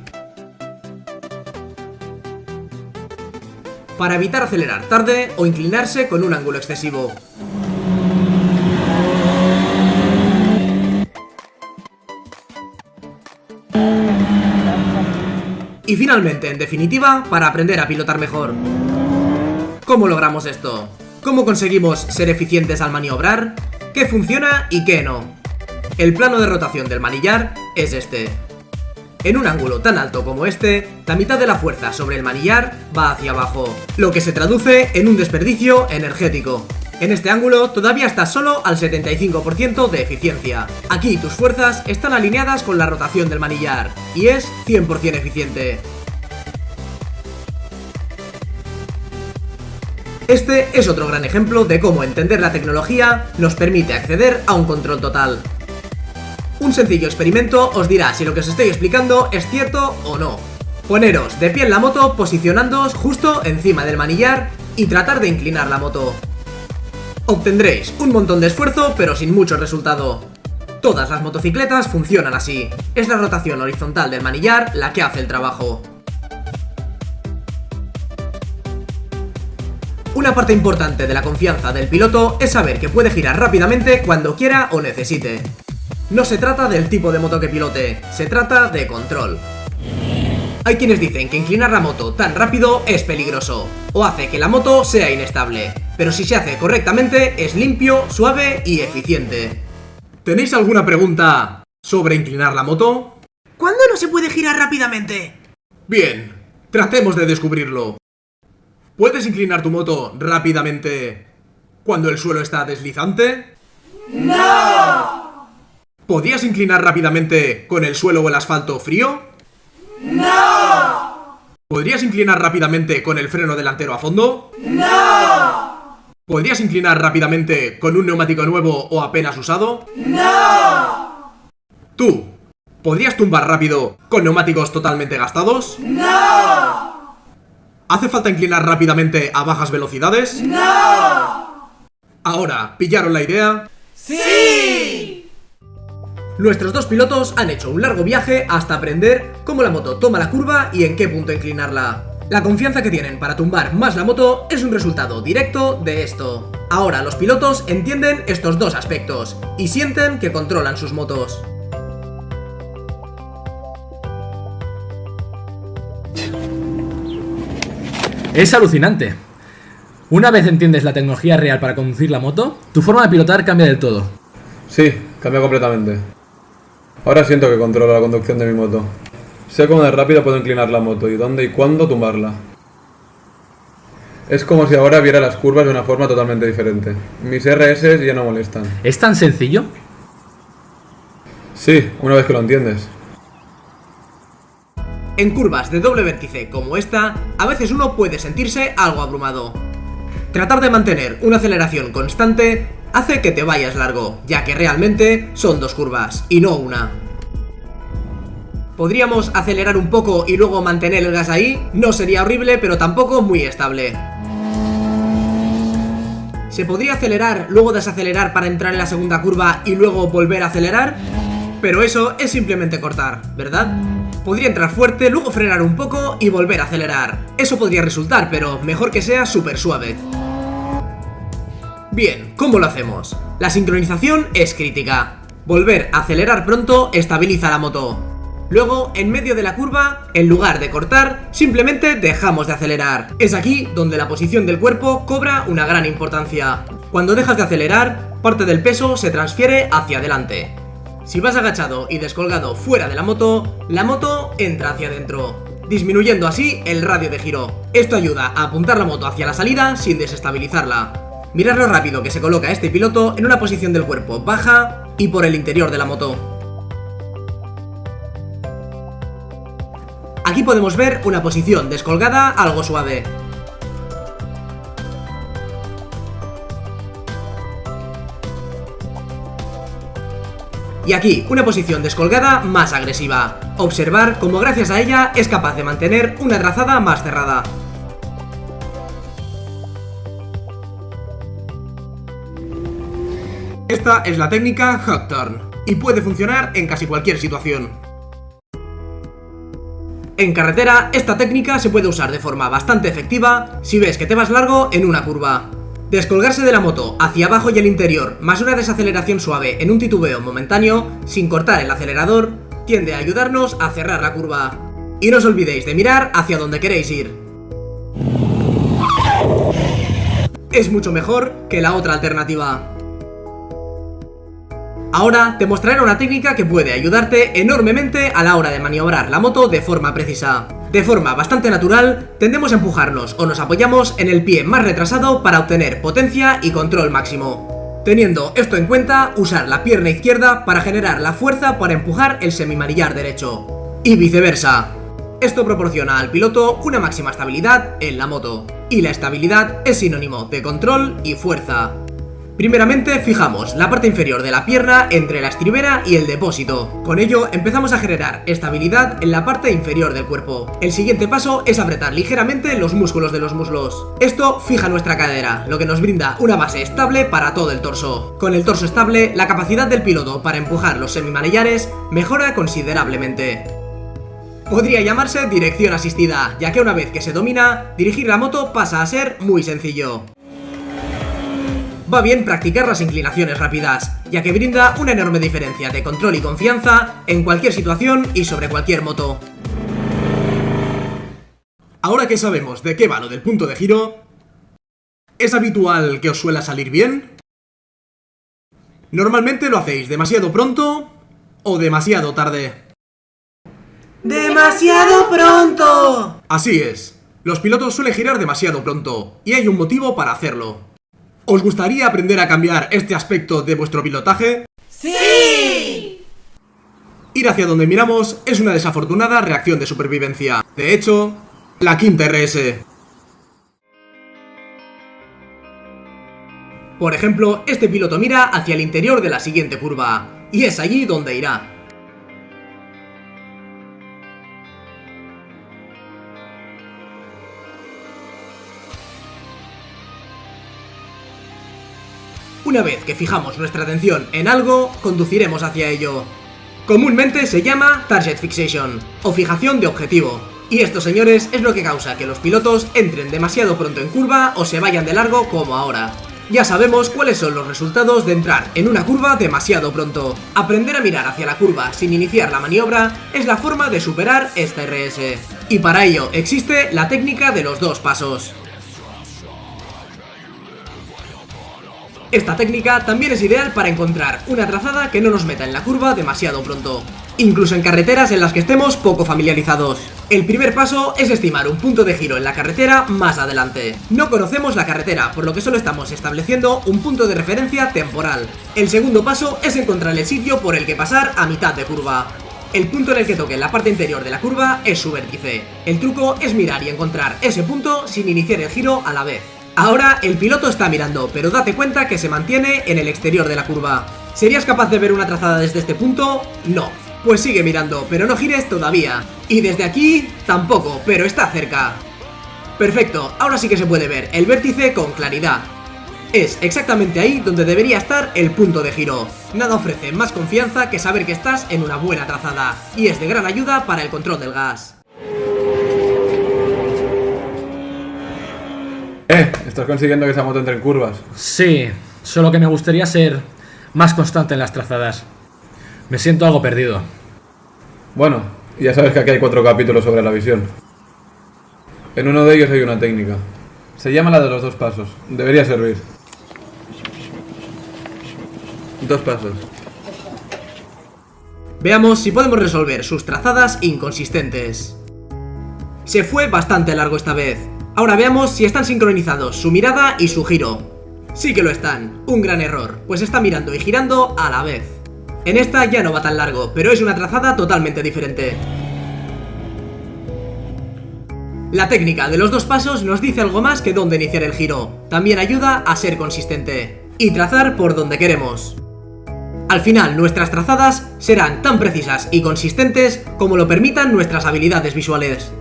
Para evitar acelerar tarde o inclinarse con un ángulo excesivo. Y finalmente, en definitiva, para aprender a pilotar mejor. ¿Cómo logramos esto? ¿Cómo conseguimos ser eficientes al maniobrar? ¿Qué funciona y qué no? El plano de rotación del manillar es este. En un ángulo tan alto como este, la mitad de la fuerza sobre el manillar va hacia abajo, lo que se traduce en un desperdicio energético. En este ángulo todavía estás solo al 75% de eficiencia. Aquí tus fuerzas están alineadas con la rotación del manillar, y es 100% eficiente. Este es otro gran ejemplo de cómo entender la tecnología nos permite acceder a un control total. Un sencillo experimento os dirá si lo que os estoy explicando es cierto o no. Poneros de pie en la moto posicionándoos justo encima del manillar y tratar de inclinar la moto. Obtendréis un montón de esfuerzo pero sin mucho resultado. Todas las motocicletas funcionan así. Es la rotación horizontal del manillar la que hace el trabajo. Una parte importante de la confianza del piloto es saber que puede girar rápidamente cuando quiera o necesite. No se trata del tipo de moto que pilote, se trata de control. Hay quienes dicen que inclinar la moto tan rápido es peligroso, o hace que la moto sea inestable, pero si se hace correctamente es limpio, suave y eficiente. ¿Tenéis alguna pregunta sobre inclinar la moto? ¿Cuándo no se puede girar rápidamente? Bien, tratemos de descubrirlo. ¿Puedes inclinar tu moto rápidamente cuando el suelo está deslizante? ¡No! ¿Podrías inclinar rápidamente con el suelo o el asfalto frío? ¡No! ¿Podrías inclinar rápidamente con el freno delantero a fondo? ¡No! ¿Podrías inclinar rápidamente con un neumático nuevo o apenas usado? ¡No! ¿Tú podrías tumbar rápido con neumáticos totalmente gastados? ¡No! ¿Hace falta inclinar rápidamente a bajas velocidades? ¡No! Ahora, ¿pillaron la idea? ¡Sí! Nuestros dos pilotos han hecho un largo viaje hasta aprender cómo la moto toma la curva y en qué punto inclinarla. La confianza que tienen para tumbar más la moto es un resultado directo de esto. Ahora los pilotos entienden estos dos aspectos y sienten que controlan sus motos. Es alucinante. Una vez entiendes la tecnología real para conducir la moto, tu forma de pilotar cambia del todo. Sí, cambia completamente. Ahora siento que controlo la conducción de mi moto. Sé cómo de rápido puedo inclinar la moto y dónde y cuándo tumbarla. Es como si ahora viera las curvas de una forma totalmente diferente. Mis RS ya no molestan. ¿Es tan sencillo? Sí, una vez que lo entiendes. En curvas de doble vértice como esta, a veces uno puede sentirse algo abrumado. Tratar de mantener una aceleración constante hace que te vayas largo, ya que realmente son dos curvas y no una. ¿Podríamos acelerar un poco y luego mantener el gas ahí? No sería horrible, pero tampoco muy estable. ¿Se podría acelerar, luego desacelerar para entrar en la segunda curva y luego volver a acelerar? Pero eso es simplemente cortar, ¿verdad? Podría entrar fuerte, luego frenar un poco y volver a acelerar. Eso podría resultar, pero mejor que sea súper suave. Bien, ¿cómo lo hacemos? La sincronización es crítica. Volver a acelerar pronto estabiliza la moto. Luego, en medio de la curva, en lugar de cortar, simplemente dejamos de acelerar. Es aquí donde la posición del cuerpo cobra una gran importancia. Cuando dejas de acelerar, parte del peso se transfiere hacia adelante. Si vas agachado y descolgado fuera de la moto entra hacia adentro, disminuyendo así el radio de giro. Esto ayuda a apuntar la moto hacia la salida sin desestabilizarla. Mirad lo rápido que se coloca este piloto en una posición del cuerpo baja y por el interior de la moto. Aquí podemos ver una posición descolgada algo suave. Y aquí, una posición descolgada más agresiva. Observar cómo gracias a ella es capaz de mantener una trazada más cerrada. Esta es la técnica Hot Turn, y puede funcionar en casi cualquier situación. En carretera, esta técnica se puede usar de forma bastante efectiva si ves que te vas largo en una curva. Descolgarse de la moto hacia abajo y el interior, más una desaceleración suave en un titubeo momentáneo, sin cortar el acelerador, tiende a ayudarnos a cerrar la curva. Y no os olvidéis de mirar hacia donde queréis ir. Es mucho mejor que la otra alternativa. Ahora te mostraré una técnica que puede ayudarte enormemente a la hora de maniobrar la moto de forma precisa. De forma bastante natural, tendemos a empujarnos o nos apoyamos en el pie más retrasado para obtener potencia y control máximo. Teniendo esto en cuenta, usar la pierna izquierda para generar la fuerza para empujar el semimanillar derecho. Y viceversa. Esto proporciona al piloto una máxima estabilidad en la moto. Y la estabilidad es sinónimo de control y fuerza. Primeramente fijamos la parte inferior de la pierna entre la estribera y el depósito. Con ello empezamos a generar estabilidad en la parte inferior del cuerpo. El siguiente paso es apretar ligeramente los músculos de los muslos. Esto fija nuestra cadera, lo que nos brinda una base estable para todo el torso. Con el torso estable, la capacidad del piloto para empujar los semimanillares mejora considerablemente. Podría llamarse dirección asistida, ya que una vez que se domina, dirigir la moto pasa a ser muy sencillo. Va bien practicar las inclinaciones rápidas, ya que brinda una enorme diferencia de control y confianza en cualquier situación y sobre cualquier moto. Ahora que sabemos de qué va lo del punto de giro, ¿es habitual que os suela salir bien? ¿Normalmente lo hacéis demasiado pronto o demasiado tarde? ¡Demasiado pronto! Así es, los pilotos suelen girar demasiado pronto, y hay un motivo para hacerlo. ¿Os gustaría aprender a cambiar este aspecto de vuestro pilotaje? ¡Sí! Ir hacia donde miramos es una desafortunada reacción de supervivencia. De hecho, la quinta RS. Por ejemplo, este piloto mira hacia el interior de la siguiente curva, y es allí donde irá. Una vez que fijamos nuestra atención en algo, conduciremos hacia ello. Comúnmente se llama Target Fixation, o fijación de objetivo. Y esto, señores, es lo que causa que los pilotos entren demasiado pronto en curva o se vayan de largo como ahora. Ya sabemos cuáles son los resultados de entrar en una curva demasiado pronto. Aprender a mirar hacia la curva sin iniciar la maniobra es la forma de superar esta RS. Y para ello existe la técnica de los 2 pasos. Esta técnica también es ideal para encontrar una trazada que no nos meta en la curva demasiado pronto, incluso en carreteras en las que estemos poco familiarizados. El primer paso es estimar un punto de giro en la carretera más adelante. No conocemos la carretera, por lo que solo estamos estableciendo un punto de referencia temporal. El segundo paso es encontrar el sitio por el que pasar a mitad de curva. El punto en el que toque la parte interior de la curva es su vértice. El truco es mirar y encontrar ese punto sin iniciar el giro a la vez. Ahora el piloto está mirando, pero date cuenta que se mantiene en el exterior de la curva. ¿Serías capaz de ver una trazada desde este punto? No. Pues sigue mirando, pero no gires todavía. Y desde aquí, tampoco, pero está cerca. Perfecto, ahora sí que se puede ver el vértice con claridad. Es exactamente ahí donde debería estar el punto de giro. Nada ofrece más confianza que saber que estás en una buena trazada, y es de gran ayuda para el control del gas. ¿Estás consiguiendo que esa moto entre en curvas? Sí, solo que me gustaría ser más constante en las trazadas. Me siento algo perdido. Bueno, ya sabes que aquí hay 4 capítulos sobre la visión. En uno de ellos hay una técnica. Se llama la de los 2 pasos. Debería servir. 2 pasos. Veamos si podemos resolver sus trazadas inconsistentes. Se fue bastante largo esta vez. Ahora veamos si están sincronizados su mirada y su giro. Sí que lo están, un gran error, pues está mirando y girando a la vez. En esta ya no va tan largo, pero es una trazada totalmente diferente. La técnica de los 2 pasos nos dice algo más que dónde iniciar el giro. También ayuda a ser consistente y trazar por donde queremos. Al final, nuestras trazadas serán tan precisas y consistentes como lo permitan nuestras habilidades visuales.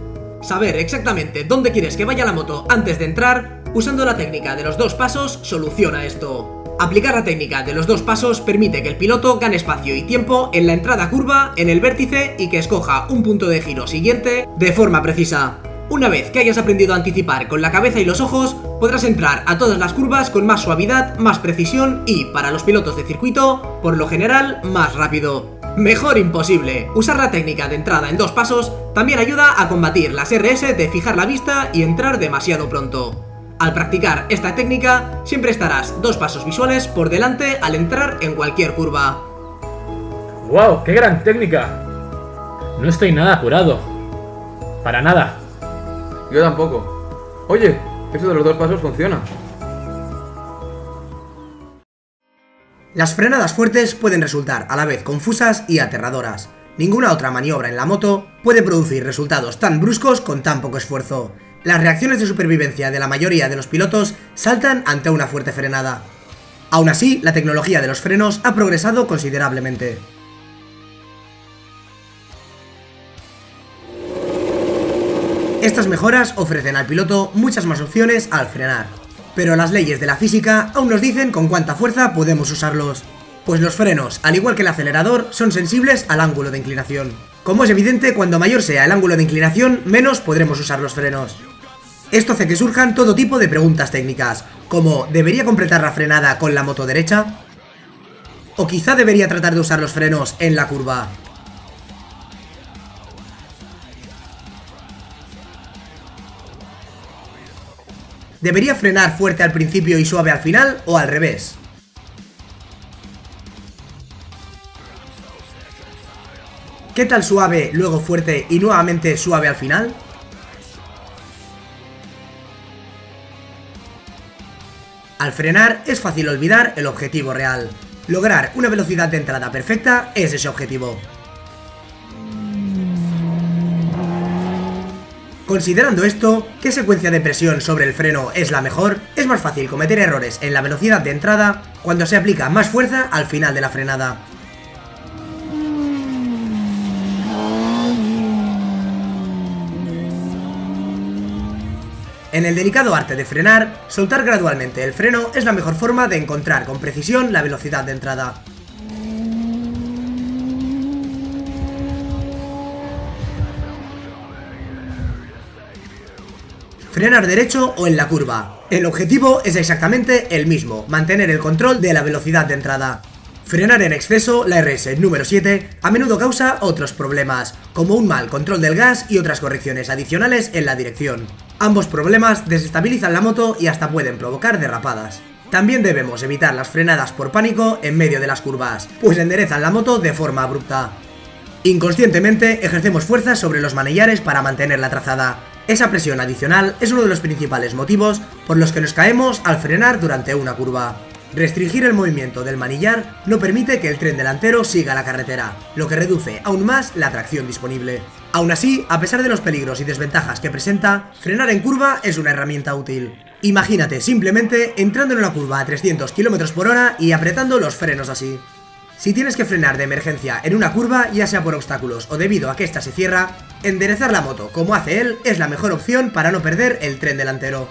Saber exactamente dónde quieres que vaya la moto antes de entrar, usando la técnica de los 2 pasos, soluciona esto. Aplicar la técnica de los 2 pasos permite que el piloto gane espacio y tiempo en la entrada curva, en el vértice y que escoja un punto de giro siguiente de forma precisa. Una vez que hayas aprendido a anticipar con la cabeza y los ojos, podrás entrar a todas las curvas con más suavidad, más precisión y, para los pilotos de circuito, por lo general, más rápido. Mejor imposible. Usar la técnica de entrada en 2 pasos también ayuda a combatir las RS de fijar la vista y entrar demasiado pronto. Al practicar esta técnica, siempre estarás 2 pasos visuales por delante al entrar en cualquier curva. ¡Wow! ¡Qué gran técnica! No estoy nada apurado. Para nada. Yo tampoco. Oye, eso de los 2 pasos funciona. Las frenadas fuertes pueden resultar a la vez confusas y aterradoras. Ninguna otra maniobra en la moto puede producir resultados tan bruscos con tan poco esfuerzo. Las reacciones de supervivencia de la mayoría de los pilotos saltan ante una fuerte frenada. Aún así, la tecnología de los frenos ha progresado considerablemente. Estas mejoras ofrecen al piloto muchas más opciones al frenar. Pero las leyes de la física aún nos dicen con cuánta fuerza podemos usarlos. Pues los frenos, al igual que el acelerador, son sensibles al ángulo de inclinación. Como es evidente, cuando mayor sea el ángulo de inclinación, menos podremos usar los frenos. Esto hace que surjan todo tipo de preguntas técnicas, como ¿debería completar la frenada con la moto derecha? ¿O quizá debería tratar de usar los frenos en la curva? ¿Debería frenar fuerte al principio y suave al final o al revés? ¿Qué tal suave, luego fuerte y nuevamente suave al final? Al frenar es fácil olvidar el objetivo real. Lograr una velocidad de entrada perfecta es ese objetivo. Considerando esto, ¿qué secuencia de presión sobre el freno es la mejor? Es más fácil cometer errores en la velocidad de entrada cuando se aplica más fuerza al final de la frenada. En el delicado arte de frenar, soltar gradualmente el freno es la mejor forma de encontrar con precisión la velocidad de entrada. frenar derecho o en la curva. El objetivo es exactamente el mismo, mantener el control de la velocidad de entrada. Frenar en exceso, la RS número 7, a menudo causa otros problemas, como un mal control del gas y otras correcciones adicionales en la dirección. Ambos problemas desestabilizan la moto y hasta pueden provocar derrapadas. También debemos evitar las frenadas por pánico en medio de las curvas, pues enderezan la moto de forma abrupta. Inconscientemente ejercemos fuerza sobre los manillares para mantener la trazada. Esa presión adicional es uno de los principales motivos por los que nos caemos al frenar durante una curva. Restringir el movimiento del manillar no permite que el tren delantero siga la carretera, lo que reduce aún más la tracción disponible. Aún así, a pesar de los peligros y desventajas que presenta, frenar en curva es una herramienta útil. Imagínate simplemente entrando en una curva a 300 km por hora y apretando los frenos así. Si tienes que frenar de emergencia en una curva, ya sea por obstáculos o debido a que ésta se cierra, enderezar la moto, como hace él, es la mejor opción para no perder el tren delantero.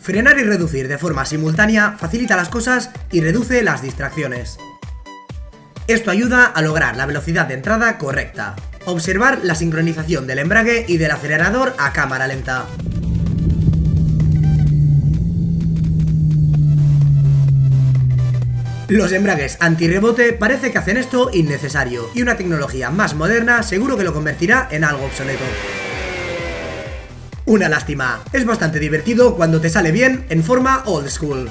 Frenar y reducir de forma simultánea facilita las cosas y reduce las distracciones. Esto ayuda a lograr la velocidad de entrada correcta. Observar la sincronización del embrague y del acelerador a cámara lenta. Los embragues antirrebote parece que hacen esto innecesario, y una tecnología más moderna seguro que lo convertirá en algo obsoleto. Una lástima, es bastante divertido cuando te sale bien en forma old school.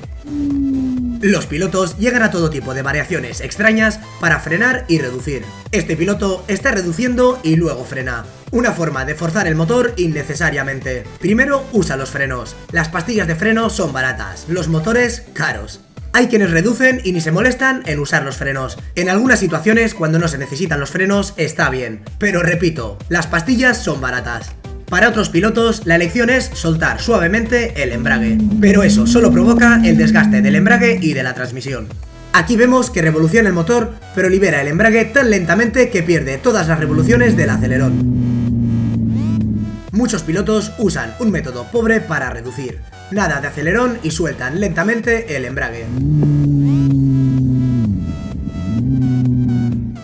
Los pilotos llegan a todo tipo de variaciones extrañas para frenar y reducir. Este piloto está reduciendo y luego frena. Una forma de forzar el motor innecesariamente. Primero usa los frenos. Las pastillas de freno son baratas, los motores caros. Hay quienes reducen y ni se molestan en usar los frenos. En algunas situaciones, cuando no se necesitan los frenos, está bien. Pero repito, las pastillas son baratas. Para otros pilotos, la elección es soltar suavemente el embrague, pero eso solo provoca el desgaste del embrague y de la transmisión. Aquí vemos que revoluciona el motor, pero libera el embrague tan lentamente que pierde todas las revoluciones del acelerón. Muchos pilotos usan un método pobre para reducir. Nada de acelerón y sueltan lentamente el embrague.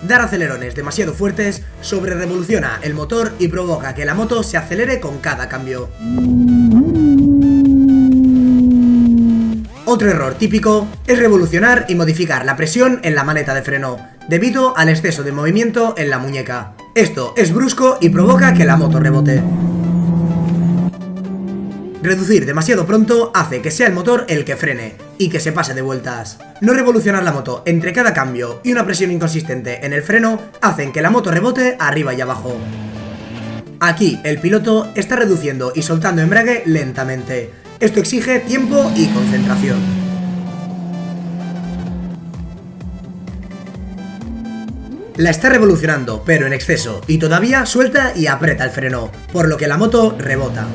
Dar acelerones demasiado fuertes sobrerevoluciona el motor y provoca que la moto se acelere con cada cambio. Otro error típico es revolucionar y modificar la presión en la maneta de freno, debido al exceso de movimiento en la muñeca. Esto es brusco y provoca que la moto rebote. Reducir demasiado pronto hace que sea el motor el que frene y que se pase de vueltas. No revolucionar la moto entre cada cambio y una presión inconsistente en el freno hacen que la moto rebote arriba y abajo. Aquí el piloto está reduciendo y soltando embrague lentamente. Esto exige tiempo y concentración. La está revolucionando, pero en exceso, y todavía suelta y aprieta el freno, por lo que la moto rebota.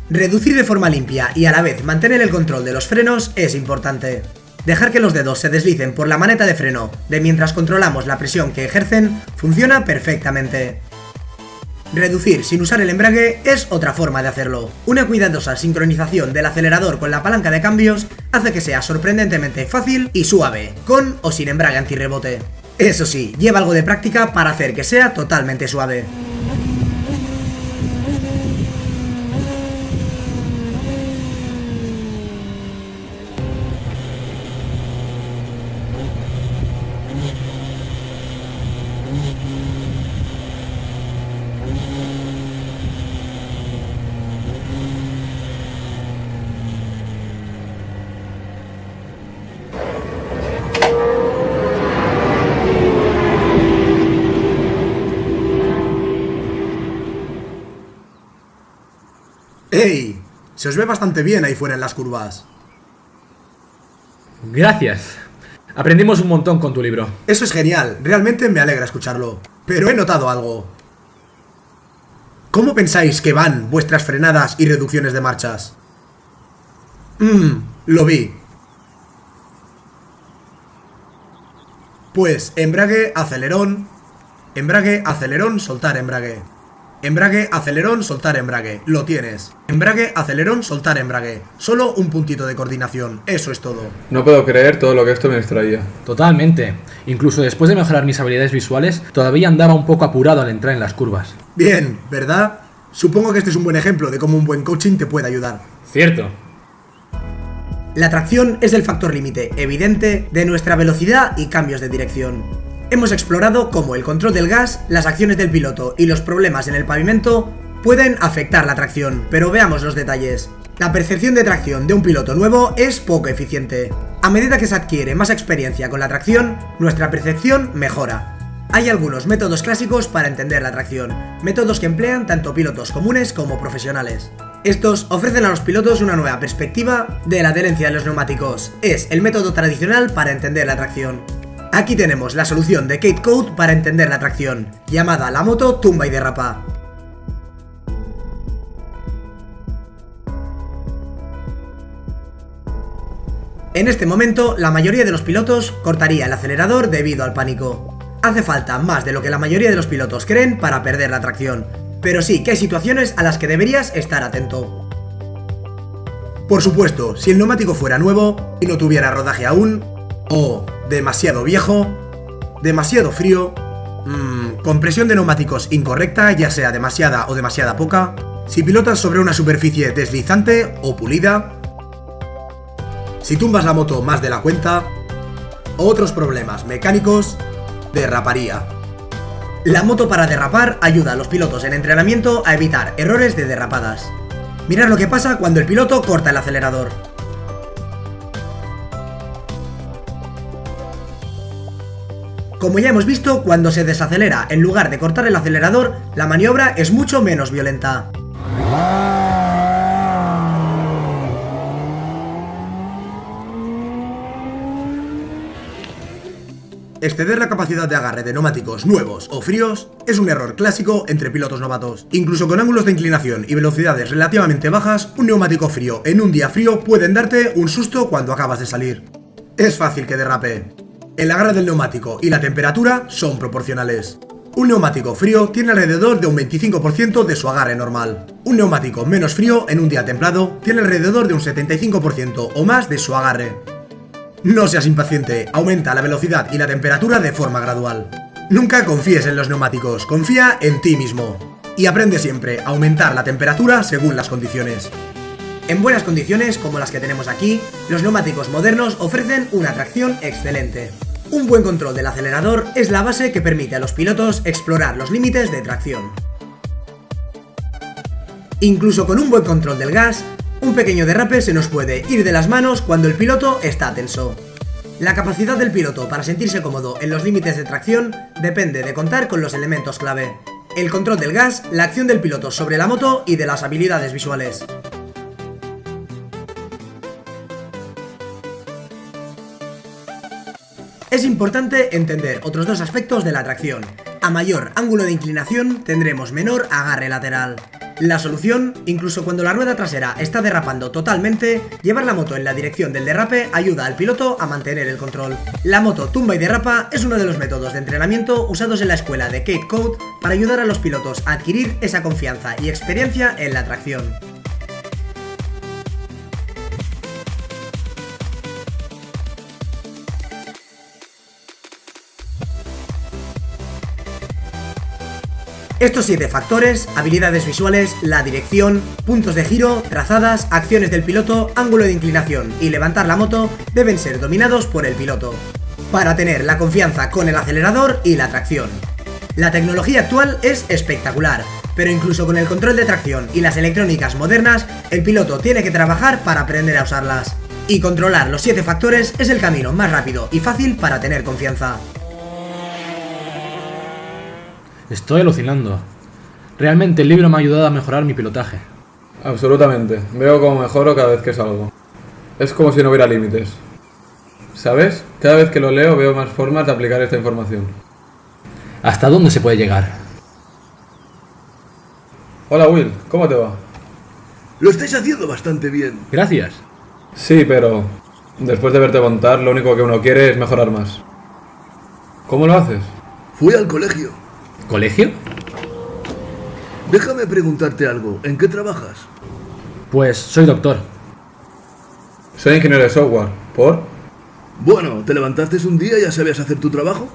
Reducir de forma limpia y a la vez mantener el control de los frenos es importante. Dejar que los dedos se deslicen por la maneta de freno de mientras controlamos la presión que ejercen funciona perfectamente. Reducir sin usar el embrague es otra forma de hacerlo. Una cuidadosa sincronización del acelerador con la palanca de cambios hace que sea sorprendentemente fácil y suave, con o sin embrague antirrebote. Eso sí, lleva algo de práctica para hacer que sea totalmente suave. ¡Ey! Se os ve bastante bien ahí fuera en las curvas. Gracias. Aprendimos un montón con tu libro. Eso es genial, realmente me alegra escucharlo. Pero he notado algo. ¿Cómo pensáis que van vuestras frenadas y reducciones de marchas? Lo vi. Pues embrague, acelerón, soltar embrague. Embrague, acelerón, soltar embrague. Lo tienes. Embrague, acelerón, soltar embrague. Solo un puntito de coordinación. Eso es todo. No puedo creer todo lo que esto me extraía. Totalmente. Incluso después de mejorar mis habilidades visuales, todavía andaba un poco apurado al entrar en las curvas. Bien, ¿verdad? Supongo que este es un buen ejemplo de cómo un buen coaching te puede ayudar. Cierto. La tracción es el factor límite evidente de nuestra velocidad y cambios de dirección. Hemos explorado cómo el control del gas, las acciones del piloto y los problemas en el pavimento pueden afectar la tracción, pero veamos los detalles. La percepción de tracción de un piloto nuevo es poco eficiente. A medida que se adquiere más experiencia con la tracción, nuestra percepción mejora. Hay algunos métodos clásicos para entender la tracción, métodos que emplean tanto pilotos comunes como profesionales. Estos ofrecen a los pilotos una nueva perspectiva de la adherencia de los neumáticos. Es el método tradicional para entender la tracción. Aquí tenemos la solución de Kate Code para entender la tracción, llamada la moto tumba y derrapa. En este momento, la mayoría de los pilotos cortaría el acelerador debido al pánico. Hace falta más de lo que la mayoría de los pilotos creen para perder la tracción, pero sí que hay situaciones a las que deberías estar atento. Por supuesto, si el neumático fuera nuevo y no tuviera rodaje aún, o demasiado viejo, demasiado frío, compresión de neumáticos incorrecta, ya sea demasiada o demasiada poca, si pilotas sobre una superficie deslizante o pulida, si tumbas la moto más de la cuenta, o otros problemas mecánicos, derraparía. La moto para derrapar ayuda a los pilotos en entrenamiento a evitar errores de derrapadas. Mirad lo que pasa cuando el piloto corta el acelerador. Como ya hemos visto, cuando se desacelera en lugar de cortar el acelerador, la maniobra es mucho menos violenta. Exceder la capacidad de agarre de neumáticos nuevos o fríos es un error clásico entre pilotos novatos. Incluso con ángulos de inclinación y velocidades relativamente bajas, un neumático frío en un día frío pueden darte un susto cuando acabas de salir. Es fácil que derrape. El agarre del neumático y la temperatura son proporcionales. Un neumático frío tiene alrededor de un 25% de su agarre normal. Un neumático menos frío en un día templado tiene alrededor de un 75% o más de su agarre. No seas impaciente, aumenta la velocidad y la temperatura de forma gradual. Nunca confíes en los neumáticos, confía en ti mismo. Y aprende siempre a aumentar la temperatura según las condiciones. En buenas condiciones, como las que tenemos aquí, los neumáticos modernos ofrecen una tracción excelente. Un buen control del acelerador es la base que permite a los pilotos explorar los límites de tracción. Incluso con un buen control del gas, un pequeño derrape se nos puede ir de las manos cuando el piloto está tenso. La capacidad del piloto para sentirse cómodo en los límites de tracción depende de contar con los elementos clave: el control del gas, la acción del piloto sobre la moto y de las habilidades visuales. Es importante entender otros dos aspectos de la tracción. A mayor ángulo de inclinación tendremos menor agarre lateral. La solución, incluso cuando la rueda trasera está derrapando totalmente, llevar la moto en la dirección del derrape ayuda al piloto a mantener el control. La moto tumba y derrapa es uno de los métodos de entrenamiento usados en la escuela de Kate Code para ayudar a los pilotos a adquirir esa confianza y experiencia en la tracción. Estos 7 factores, habilidades visuales, la dirección, puntos de giro, trazadas, acciones del piloto, ángulo de inclinación y levantar la moto, deben ser dominados por el piloto, para tener la confianza con el acelerador y la tracción. La tecnología actual es espectacular, pero incluso con el control de tracción y las electrónicas modernas, el piloto tiene que trabajar para aprender a usarlas. Y controlar los 7 factores es el camino más rápido y fácil para tener confianza. Estoy alucinando. Realmente el libro me ha ayudado a mejorar mi pilotaje. Absolutamente. Veo cómo mejoro cada vez que salgo. Es como si no hubiera límites. ¿Sabes? Cada vez que lo leo veo más formas de aplicar esta información. ¿Hasta dónde se puede llegar? Hola Will, ¿cómo te va? Lo estáis haciendo bastante bien. Gracias. Sí, pero después de verte montar, lo único que uno quiere es mejorar más. ¿Cómo lo haces? Fui al colegio. ¿Colegio? Déjame preguntarte algo. ¿En qué trabajas? Pues soy doctor. Soy ingeniero de software. ¿Por? Bueno, ¿te levantaste un día y ya sabías hacer tu trabajo?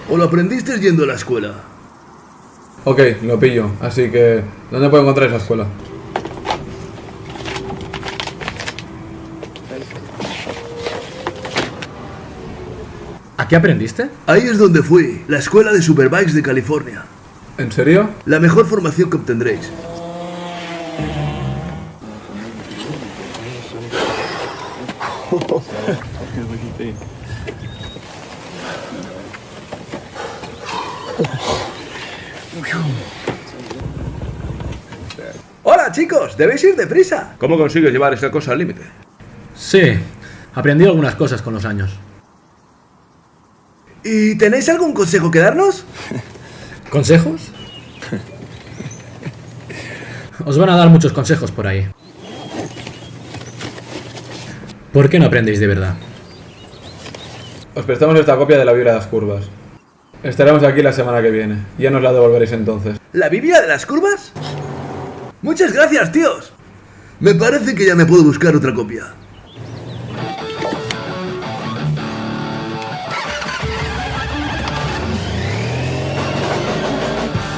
¿O lo aprendiste yendo a la escuela? Ok, lo pillo. Así que, ¿dónde puedo encontrar esa escuela? ¿A qué aprendiste? Ahí es donde fui, la escuela de Superbikes de California. ¿En serio? La mejor formación que obtendréis. Hola chicos, debéis ir deprisa. ¿Cómo consigues llevar esta cosa al límite? Sí, aprendí algunas cosas con los años. ¿Y tenéis algún consejo que darnos? ¿Consejos? Os van a dar muchos consejos por ahí. ¿Por qué no aprendéis de verdad? Os prestamos esta copia de la Biblia de las curvas. Estaremos aquí la semana que viene. Ya nos la devolveréis entonces. ¿La Biblia de las curvas? Muchas gracias, tíos. Me parece que ya me puedo buscar otra copia.